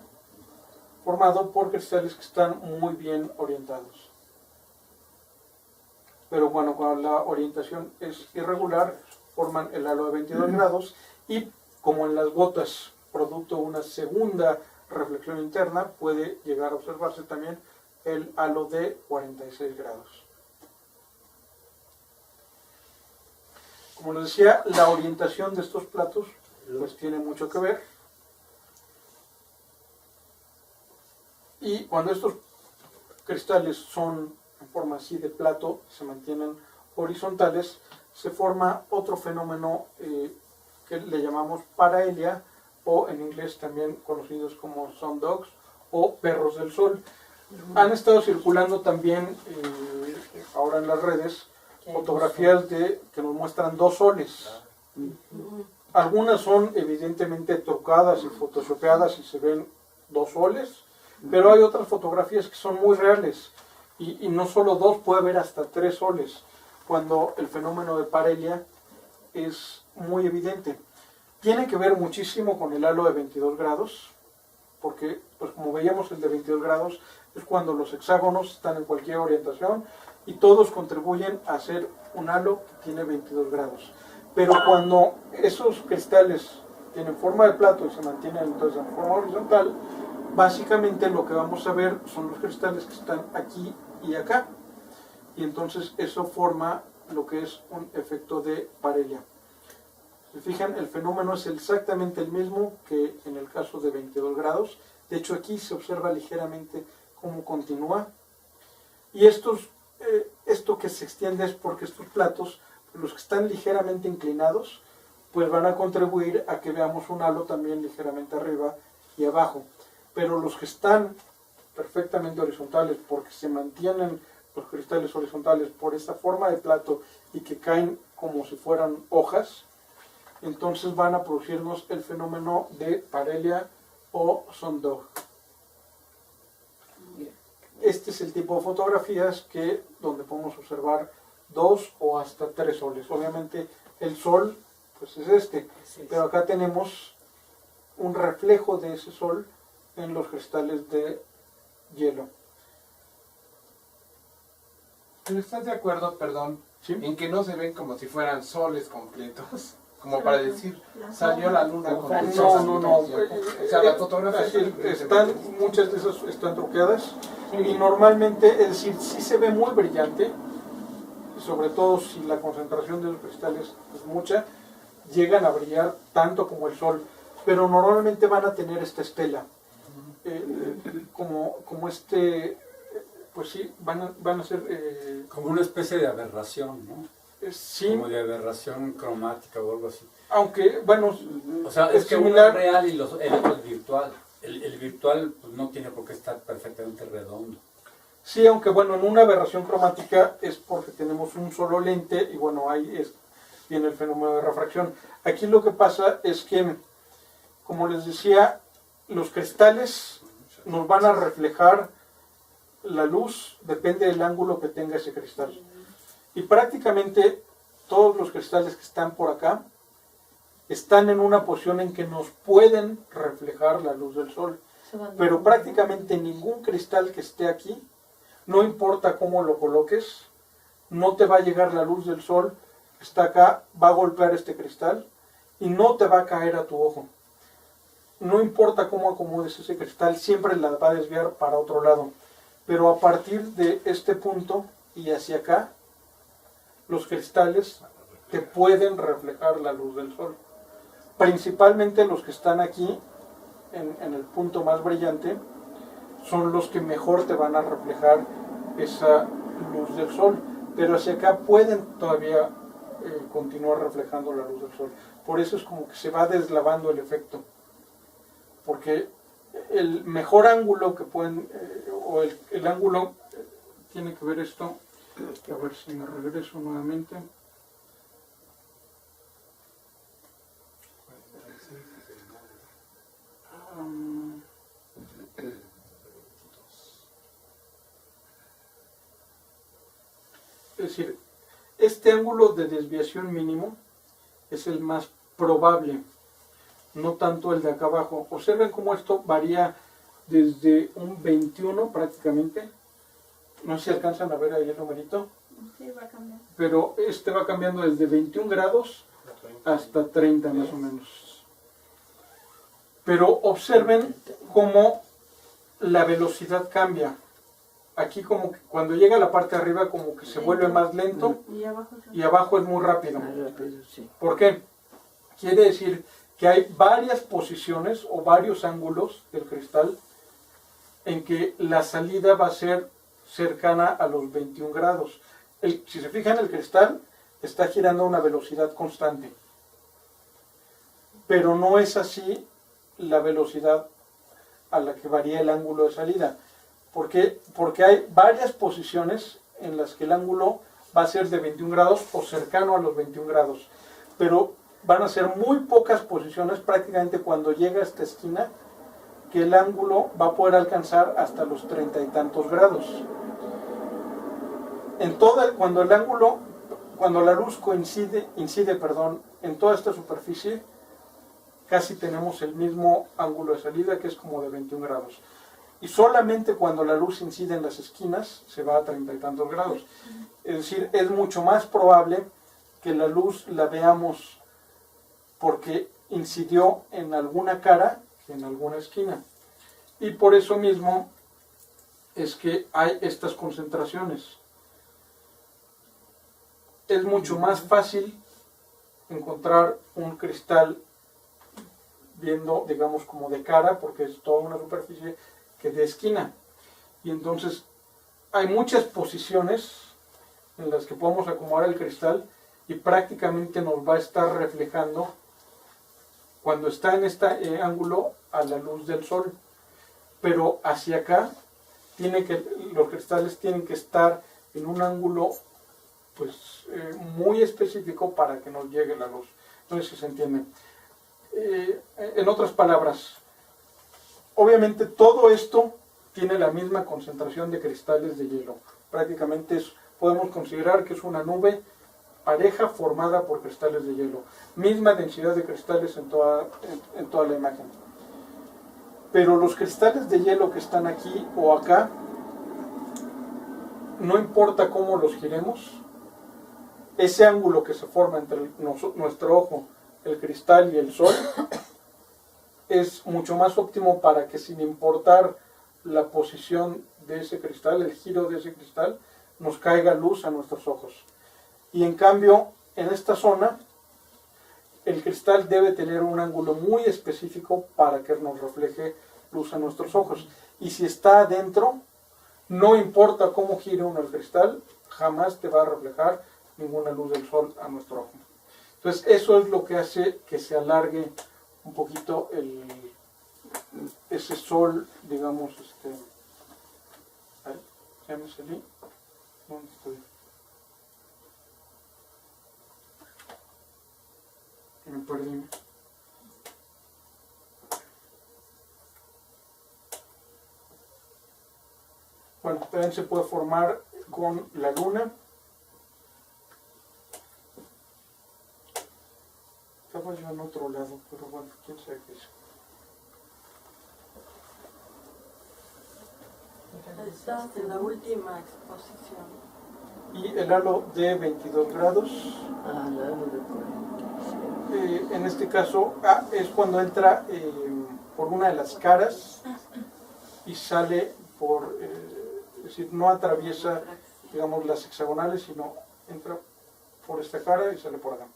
formado por cristales que están muy bien orientados. Pero bueno, cuando la orientación es irregular, forman el halo de 22 grados y, como en las gotas, producto de una segunda reflexión interna, puede llegar a observarse también el halo de 46 grados. Como les decía, la orientación de estos platos pues tiene mucho que ver. Y cuando estos cristales son en forma así de plato, se mantienen horizontales, se forma otro fenómeno que le llamamos parahelia, o en inglés también conocidos como sundogs o perros del sol. Han estado circulando también ahora en las redes fotografías que nos muestran dos soles. Algunas son evidentemente trucadas y photoshopeadas y se ven dos soles, pero hay otras fotografías que son muy reales y no solo dos, puede haber hasta 3 soles, cuando el fenómeno de parelia es muy evidente. Tiene que ver muchísimo con el halo de 22 grados, porque pues como veíamos, el de 22 grados es cuando los hexágonos están en cualquier orientación y todos contribuyen a hacer un halo que tiene 22 grados. Pero cuando esos cristales tienen forma de plato y se mantienen entonces en forma horizontal, básicamente lo que vamos a ver son los cristales que están aquí y acá. Y entonces eso forma lo que es un efecto de parelia. Si se fijan, el fenómeno es exactamente el mismo que en el caso de 22 grados. De hecho, aquí se observa ligeramente cómo continúa. Y esto que se extiende es porque estos platos, los que están ligeramente inclinados, pues van a contribuir a que veamos un halo también ligeramente arriba y abajo. Pero los que están perfectamente horizontales, porque se mantienen los cristales horizontales por esta forma de plato y que caen como si fueran hojas, entonces van a producirnos el fenómeno de parelia o sundog. Este es el tipo de fotografías donde podemos observar 2 o hasta 3 soles. Obviamente el sol pues es este, pero acá tenemos un reflejo de ese sol en los cristales de hielo. ¿Pero estás de acuerdo, perdón, ¿Sí? en que no se ven como si fueran soles completos? Como para decir, salió la luna con tus ojos. No. O sea, la fotografía Muchas de esas están truqueadas y normalmente, es decir, sí se ve muy brillante, sobre todo si la concentración de los cristales es mucha, llegan a brillar tanto como el sol, pero normalmente van a tener esta estela, pues sí, van a ser... como una especie de aberración, ¿no? Sí, Como de aberración cromática o algo así. aunque, bueno, O sea, es que uno similar. es real y el otro es virtual. El virtual pues, no tiene por qué estar perfectamente redondo. Sí, aunque bueno, en una aberración cromática es porque tenemos un solo lente y bueno, ahí viene el fenómeno de refracción. Aquí lo que pasa es que, como les decía, los cristales nos van a reflejar la luz depende del ángulo que tenga ese cristal. Y prácticamente todos los cristales que están por acá están en una posición en que nos pueden reflejar la luz del sol. Pero prácticamente ningún cristal que esté aquí, no importa cómo lo coloques, no te va a llegar la luz del sol que está acá, va a golpear este cristal y no te va a caer a tu ojo. No importa cómo acomodes ese cristal, siempre la va a desviar para otro lado. Pero a partir de este punto y hacia acá, los cristales te pueden reflejar la luz del sol. Principalmente los que están aquí, en el punto más brillante, son los que mejor te van a reflejar esa luz del sol. Pero hacia acá pueden todavía continuar reflejando la luz del sol. Por eso es como que se va deslavando el efecto. Porque el mejor ángulo que pueden, o el ángulo, tiene que ver esto, a ver si me regreso nuevamente. Es decir, este ángulo de desviación mínimo es el más probable, no tanto el de acá abajo. Observen cómo esto varía desde un 21 prácticamente. No sé si alcanzan a ver ahí el numerito. Sí, va cambiando. Pero este va cambiando desde 21 grados hasta 30 más o menos. Pero observen cómo la velocidad cambia. Aquí como que cuando llega a la parte de arriba como que se vuelve más lento y abajo es muy rápido. ¿Por qué? Quiere decir que hay varias posiciones o varios ángulos del cristal en que la salida va a ser cercana a los 21 grados. Si se fijan, el cristal está girando a una velocidad constante. Pero no es así la velocidad a la que varía el ángulo de salida. ¿Por qué? Porque hay varias posiciones en las que el ángulo va a ser de 21 grados o cercano a los 21 grados. Pero van a ser muy pocas posiciones, prácticamente cuando llega a esta esquina, que el ángulo va a poder alcanzar hasta los 30 y tantos grados. Cuando la luz incide en toda esta superficie, casi tenemos el mismo ángulo de salida, que es como de 21 grados. Y solamente cuando la luz incide en las esquinas se va a 30 y tantos grados. Es decir, es mucho más probable que la luz la veamos porque incidió en alguna cara que en alguna esquina. Y por eso mismo es que hay estas concentraciones. Es mucho más fácil encontrar un cristal viendo, digamos, como de cara, porque es toda una superficie, que de esquina. Y entonces hay muchas posiciones en las que podemos acomodar el cristal y prácticamente nos va a estar reflejando, cuando está en este ángulo, a la luz del sol. Pero hacia acá los cristales tienen que estar en un ángulo muy específico para que nos llegue la luz. No sé si se entiende. En otras palabras, obviamente todo esto tiene la misma concentración de cristales de hielo. Prácticamente podemos considerar que es una nube pareja formada por cristales de hielo. Misma densidad de cristales en toda la imagen. Pero los cristales de hielo que están aquí o acá, no importa cómo los giremos, ese ángulo que se forma entre nuestro ojo, el cristal y el sol, es mucho más óptimo para que, sin importar la posición de ese cristal, el giro de ese cristal, nos caiga luz a nuestros ojos. Y en cambio, en esta zona, el cristal debe tener un ángulo muy específico para que nos refleje luz a nuestros ojos. Y si está adentro, no importa cómo gire uno el cristal, jamás te va a reflejar ninguna luz del sol a nuestro ojo. Entonces eso es lo que hace que se alargue un poquito ese sol, digamos, ¿ya me salí? ¿Dónde estoy? Me perdí. Bueno, también se puede formar con la luna. Estaba yo en otro lado, pero bueno, quién sabe qué es. Estás en la última exposición. Y el halo de 22 grados. Ah, la de 46. En este caso es cuando entra por una de las caras y sale por, es decir, no atraviesa, digamos, las hexagonales, sino entra por esta cara y sale por acá.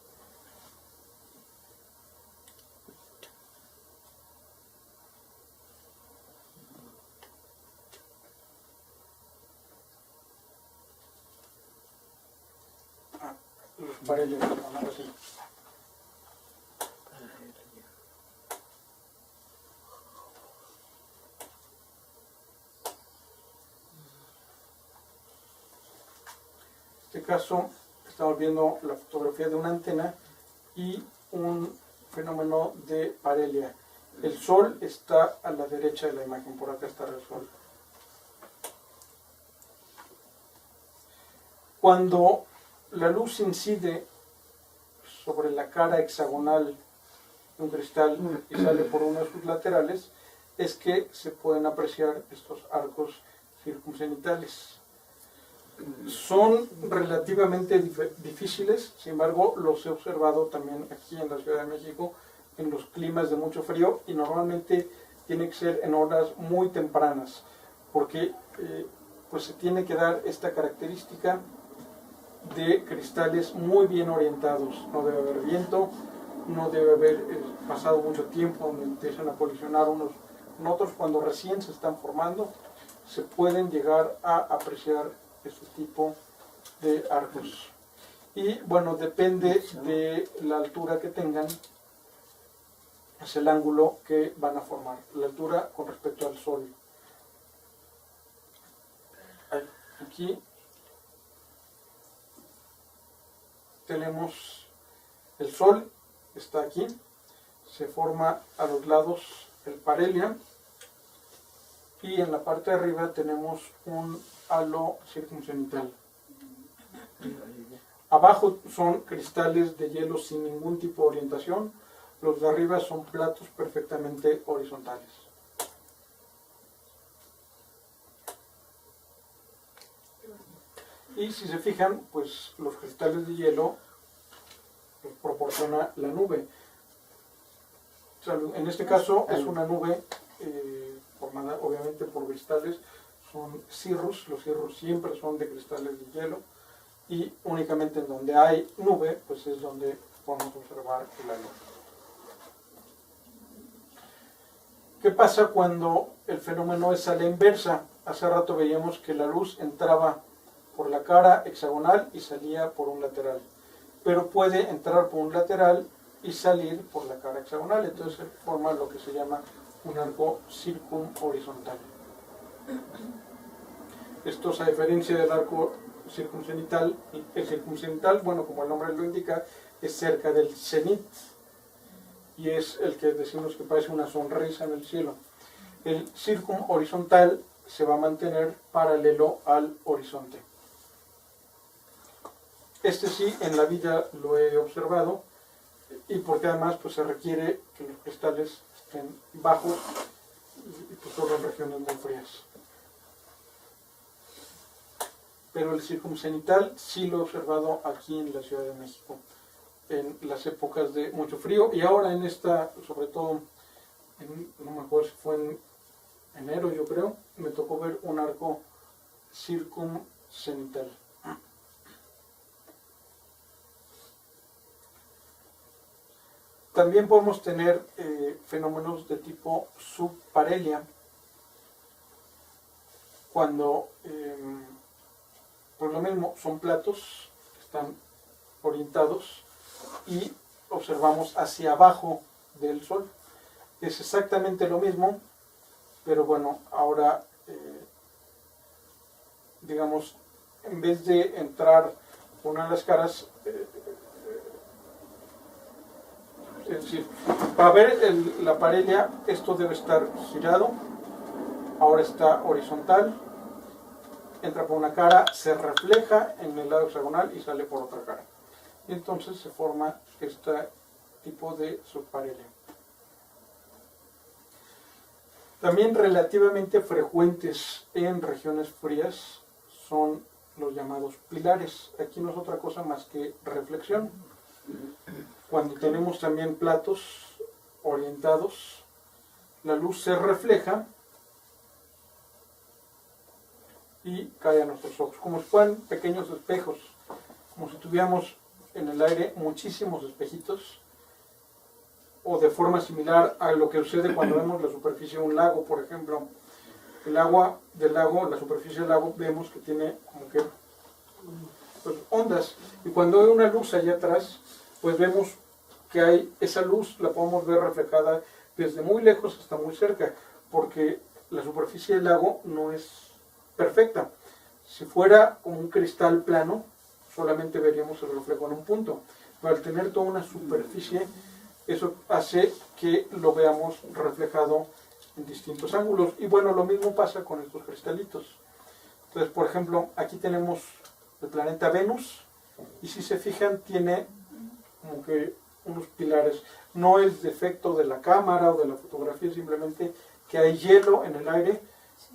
Los pareles, ahora sí. En este caso estamos viendo la fotografía de una antena y un fenómeno de parelia. El sol está a la derecha de la imagen, por acá está el sol. Cuando la luz incide sobre la cara hexagonal de un cristal y sale por uno de sus laterales, es que se pueden apreciar estos arcos circuncenitales. Son relativamente difíciles, sin embargo los he observado también aquí en la Ciudad de México en los climas de mucho frío, y normalmente tiene que ser en horas muy tempranas, porque pues se tiene que dar esta característica de cristales muy bien orientados. No debe haber viento, no debe haber pasado mucho tiempo donde empiezan a colisionar unos con otros. Cuando recién se están formando, se pueden llegar a apreciar este tipo de arcos. Y bueno, depende de la altura que tengan, es el ángulo que van a formar, la altura con respecto al sol. Aquí tenemos el sol, está aquí, se forma a los lados el parhelia, y en la parte de arriba tenemos un halo circuncenital. Abajo son cristales de hielo sin ningún tipo de orientación, los de arriba son platos perfectamente horizontales. Y si se fijan, pues los cristales de hielo los proporciona la nube. O sea, en este caso es una nube formada obviamente por cristales, son cirrus, los cirrus siempre son de cristales de hielo, y únicamente en donde hay nube, pues es donde podemos observar la luz. ¿Qué pasa cuando el fenómeno es a la inversa? Hace rato veíamos que la luz entraba por la cara hexagonal y salía por un lateral, pero puede entrar por un lateral y salir por la cara hexagonal, entonces se forma lo que se llama un arco circunhorizontal. Esto es a diferencia del arco circuncenital. El circuncenital, bueno, como el nombre lo indica, es cerca del cenit y es el que decimos que parece una sonrisa en el cielo. El circunhorizontal se va a mantener paralelo al horizonte. Este sí, en la vida lo he observado, y porque además pues se requiere que los cristales estén bajos y pues solo en regiones muy frías. Pero el circuncenital sí lo he observado aquí en la Ciudad de México, en las épocas de mucho frío, y ahora en esta, sobre todo, no me acuerdo si fue en enero yo creo, me tocó ver un arco circuncenital. También podemos tener fenómenos de tipo subparelia, cuando, por lo mismo, son platos que están orientados y observamos hacia abajo del sol. Es exactamente lo mismo, pero bueno, ahora, digamos, en vez de entrar por una de las caras, es decir, para ver la parelia, esto debe estar girado, ahora está horizontal, entra por una cara, se refleja en el lado hexagonal y sale por otra cara. Y entonces se forma este tipo de subparelio. También relativamente frecuentes en regiones frías son los llamados pilares. Aquí no es otra cosa más que reflexión. Cuando tenemos también platos orientados, la luz se refleja y cae a nuestros ojos, como si fueran pequeños espejos, como si tuviéramos en el aire muchísimos espejitos, o de forma similar a lo que sucede cuando vemos la superficie de un lago, por ejemplo. El agua del lago, la superficie del lago, vemos que tiene como que pues, ondas, y cuando hay una luz allá atrás, pues vemos que hay esa luz, la podemos ver reflejada desde muy lejos hasta muy cerca, porque la superficie del lago no es perfecta. Si fuera como un cristal plano, solamente veríamos el reflejo en un punto, pero al tener toda una superficie, eso hace que lo veamos reflejado en distintos ángulos. Y bueno, lo mismo pasa con estos cristalitos. Entonces, por ejemplo, aquí tenemos el planeta Venus, y si se fijan, tiene como que unos pilares. No es defecto de la cámara o de la fotografía, simplemente que hay hielo en el aire,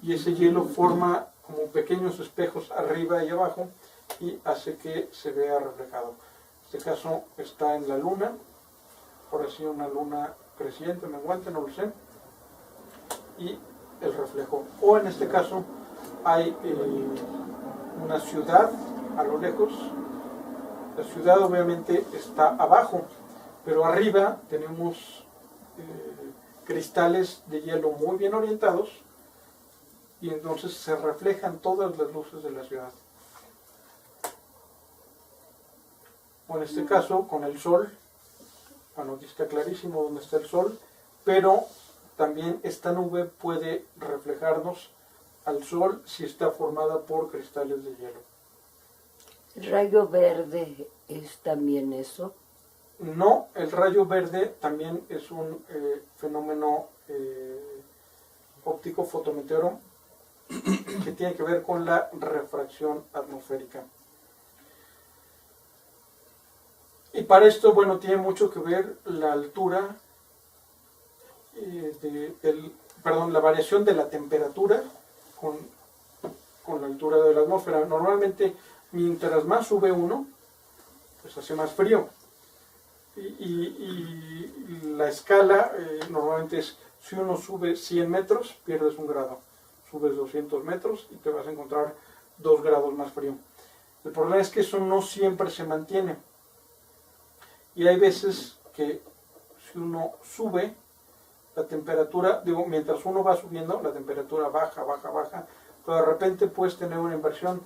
y ese hielo forma como pequeños espejos arriba y abajo, y hace que se vea reflejado. En este caso está en la luna, por así una luna creciente, menguante, no lo sé, y el reflejo. O en este caso hay una ciudad a lo lejos. La ciudad obviamente está abajo, pero arriba tenemos cristales de hielo muy bien orientados, y entonces se reflejan todas las luces de la ciudad. O en este caso con el sol. Bueno, aquí está clarísimo dónde está el sol, pero también esta nube puede reflejarnos al sol si está formada por cristales de hielo. ¿El rayo verde es también eso? No, el rayo verde también es un fenómeno óptico fotometeoro que tiene que ver con la refracción atmosférica. Y para esto, bueno, tiene mucho que ver la altura, la variación de la temperatura con la altura de la atmósfera. Normalmente, mientras más sube uno, pues hace más frío. Y la escala normalmente es, si uno sube 100 metros, pierdes 1 grado. Subes 200 metros y te vas a encontrar 2 grados más frío. El problema es que eso no siempre se mantiene. Y hay veces que si uno sube, la temperatura, mientras uno va subiendo, la temperatura baja, pero de repente puedes tener una inversión,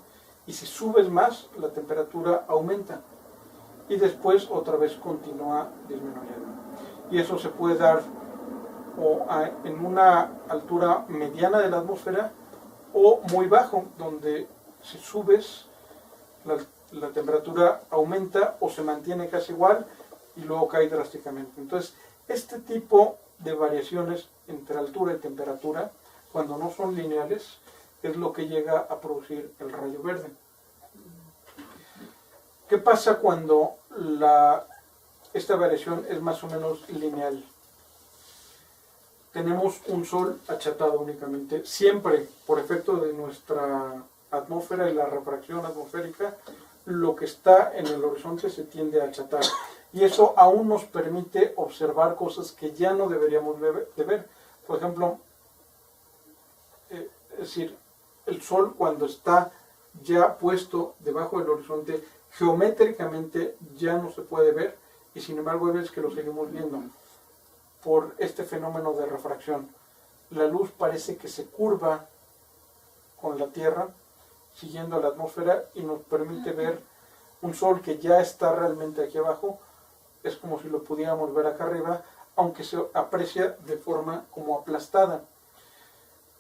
y si subes más, la temperatura aumenta, y después otra vez continúa disminuyendo. Y eso se puede dar en una altura mediana de la atmósfera, o muy bajo, donde si subes, la temperatura aumenta o se mantiene casi igual, y luego cae drásticamente. Entonces, este tipo de variaciones entre altura y temperatura, cuando no son lineales, es lo que llega a producir el rayo verde. ¿Qué pasa cuando esta variación es más o menos lineal? Tenemos un sol achatado únicamente. Siempre, por efecto de nuestra atmósfera y la refracción atmosférica, lo que está en el horizonte se tiende a achatar. Y eso aún nos permite observar cosas que ya no deberíamos de ver. Por ejemplo, es decir, el sol cuando está ya puesto debajo del horizonte, geométricamente ya no se puede ver, y sin embargo hay veces que lo seguimos viendo por este fenómeno de refracción. La luz parece que se curva con la Tierra, siguiendo la atmósfera, y nos permite ver un sol que ya está realmente aquí abajo. Es como si lo pudiéramos ver acá arriba, aunque se aprecia de forma como aplastada.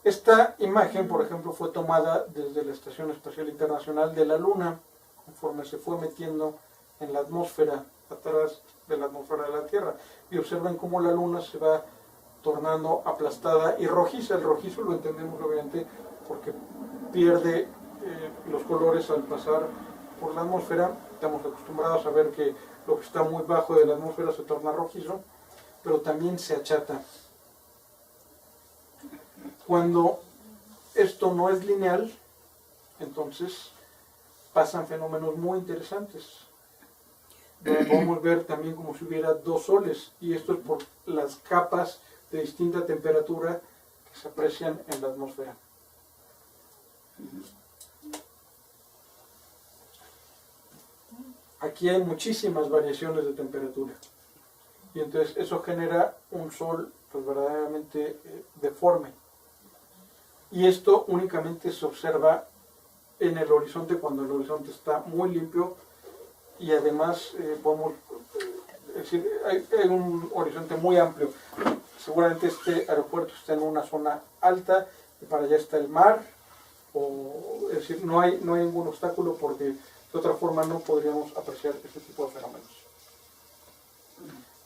Esta imagen, por ejemplo, fue tomada desde la Estación Espacial Internacional de la Luna, conforme se fue metiendo en la atmósfera, atrás de la atmósfera de la Tierra. Y observen cómo la Luna se va tornando aplastada y rojiza. El rojizo lo entendemos obviamente porque pierde los colores al pasar por la atmósfera. Estamos acostumbrados a ver que lo que está muy bajo de la atmósfera se torna rojizo, pero también se achata. Cuando esto no es lineal, entonces pasan fenómenos muy interesantes. Podemos ver también como si hubiera dos soles, y esto es por las capas de distinta temperatura que se aprecian en la atmósfera. Aquí hay muchísimas variaciones de temperatura, y entonces eso genera un sol pues verdaderamente deforme, y esto únicamente se observa en el horizonte cuando el horizonte está muy limpio, y además podemos decir, hay un horizonte muy amplio. Seguramente este aeropuerto está en una zona alta y para allá está el mar, es decir, no hay ningún obstáculo, porque de otra forma no podríamos apreciar este tipo de fenómenos.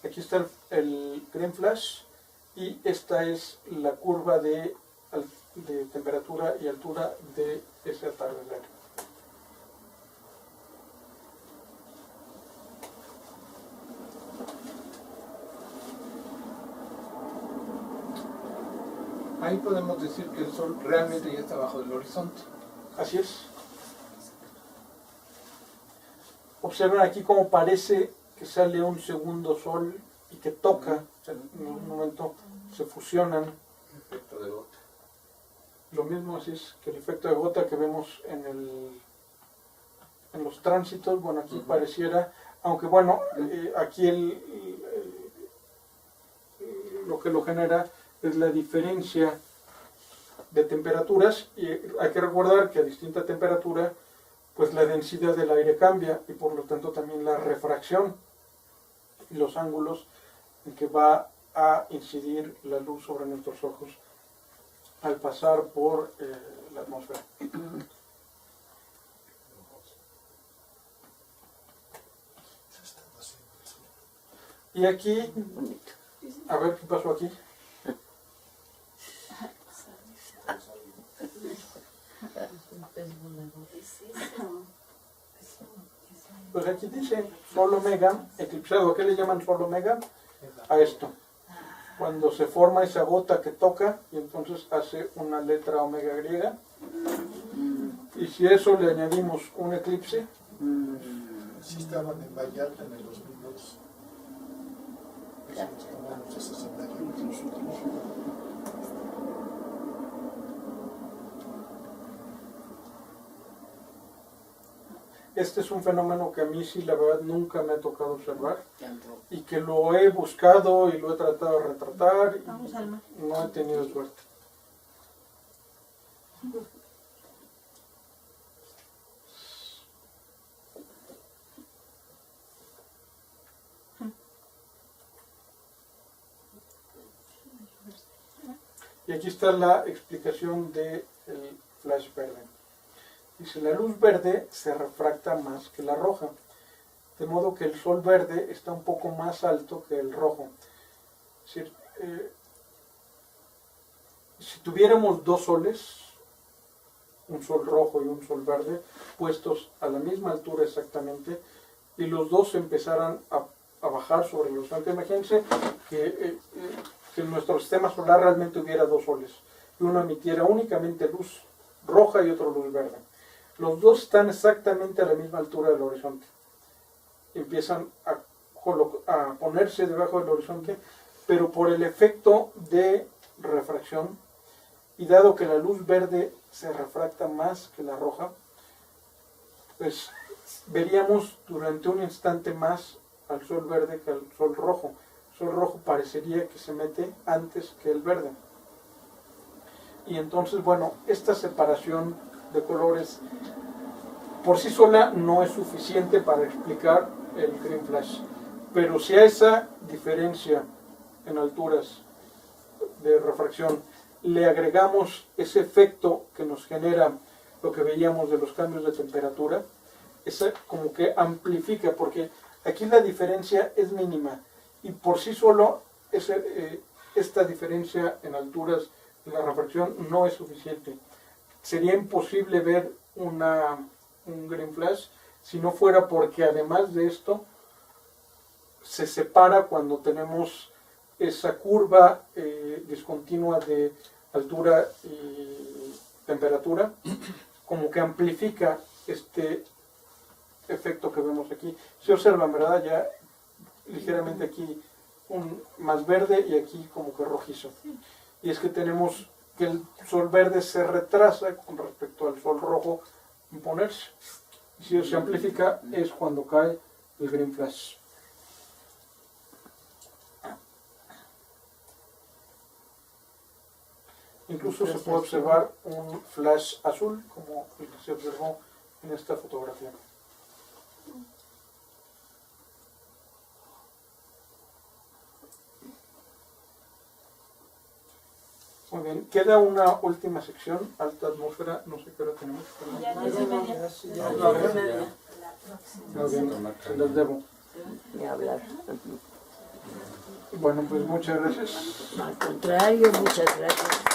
Aquí está el green flash, y esta es la curva de temperatura y altura de ese atardecer. Ahí podemos decir que el sol realmente ya está abajo del horizonte. Así es. Observen aquí cómo parece que sale un segundo sol y que toca, o sea, en un momento se fusionan. Efecto de gota. Lo mismo así es que el efecto de gota que vemos en los tránsitos. Bueno, aquí pareciera, aunque bueno, aquí lo que lo genera es la diferencia de temperaturas, y hay que recordar que a distinta temperatura pues la densidad del aire cambia, y por lo tanto también la refracción y los ángulos en que va a incidir la luz sobre nuestros ojos al pasar por la atmósfera. Y aquí, a ver qué pasó aquí. Pues aquí dice Sol Omega eclipsado. ¿A qué le llaman Sol Omega? A esto. Cuando se forma esa gota que toca y entonces hace una letra omega griega. Y si a eso le añadimos un eclipse. Sí estaban en Vallarta en el 2002. Eso nos tomamos ese escenario. Este es un fenómeno que a mí sí, la verdad, nunca me ha tocado observar, y que lo he buscado y lo he tratado de retratar y no he tenido suerte. Y aquí está la explicación del flash verde. Dice, la luz verde se refracta más que la roja, de modo que el sol verde está un poco más alto que el rojo. Es decir, si tuviéramos dos soles, un sol rojo y un sol verde, puestos a la misma altura exactamente, y los dos empezaran a bajar sobre el horizonte, imagínense que en nuestro sistema solar realmente hubiera dos soles, y uno emitiera únicamente luz roja y otro luz verde. Los dos están exactamente a la misma altura del horizonte. Empiezan a ponerse debajo del horizonte, pero por el efecto de refracción, y dado que la luz verde se refracta más que la roja, pues veríamos durante un instante más al sol verde que al sol rojo. El sol rojo parecería que se mete antes que el verde. Y entonces, bueno, esta separación de colores por sí sola no es suficiente para explicar el green flash, pero si a esa diferencia en alturas de refracción le agregamos ese efecto que nos genera lo que veíamos de los cambios de temperatura, esa como que amplifica, porque aquí la diferencia es mínima y por sí solo esta diferencia en alturas de la refracción no es suficiente. Sería imposible ver un green flash si no fuera porque además de esto se separa cuando tenemos esa curva discontinua de altura y temperatura, como que amplifica este efecto que vemos aquí. Se observan, ¿verdad? Ya ligeramente aquí un más verde y aquí como que rojizo. Y es que tenemos que el sol verde se retrasa con respecto al sol rojo en ponerse. Y si se amplifica es cuando cae el green flash. Incluso se puede observar un flash azul, como el que se observó en esta fotografía. Muy bien, queda una última sección, alta atmósfera, no sé qué hora tenemos. Ya 10:30. Muy bien, se las debo. Ni hablar. Bueno, pues muchas gracias. Al contrario, muchas gracias.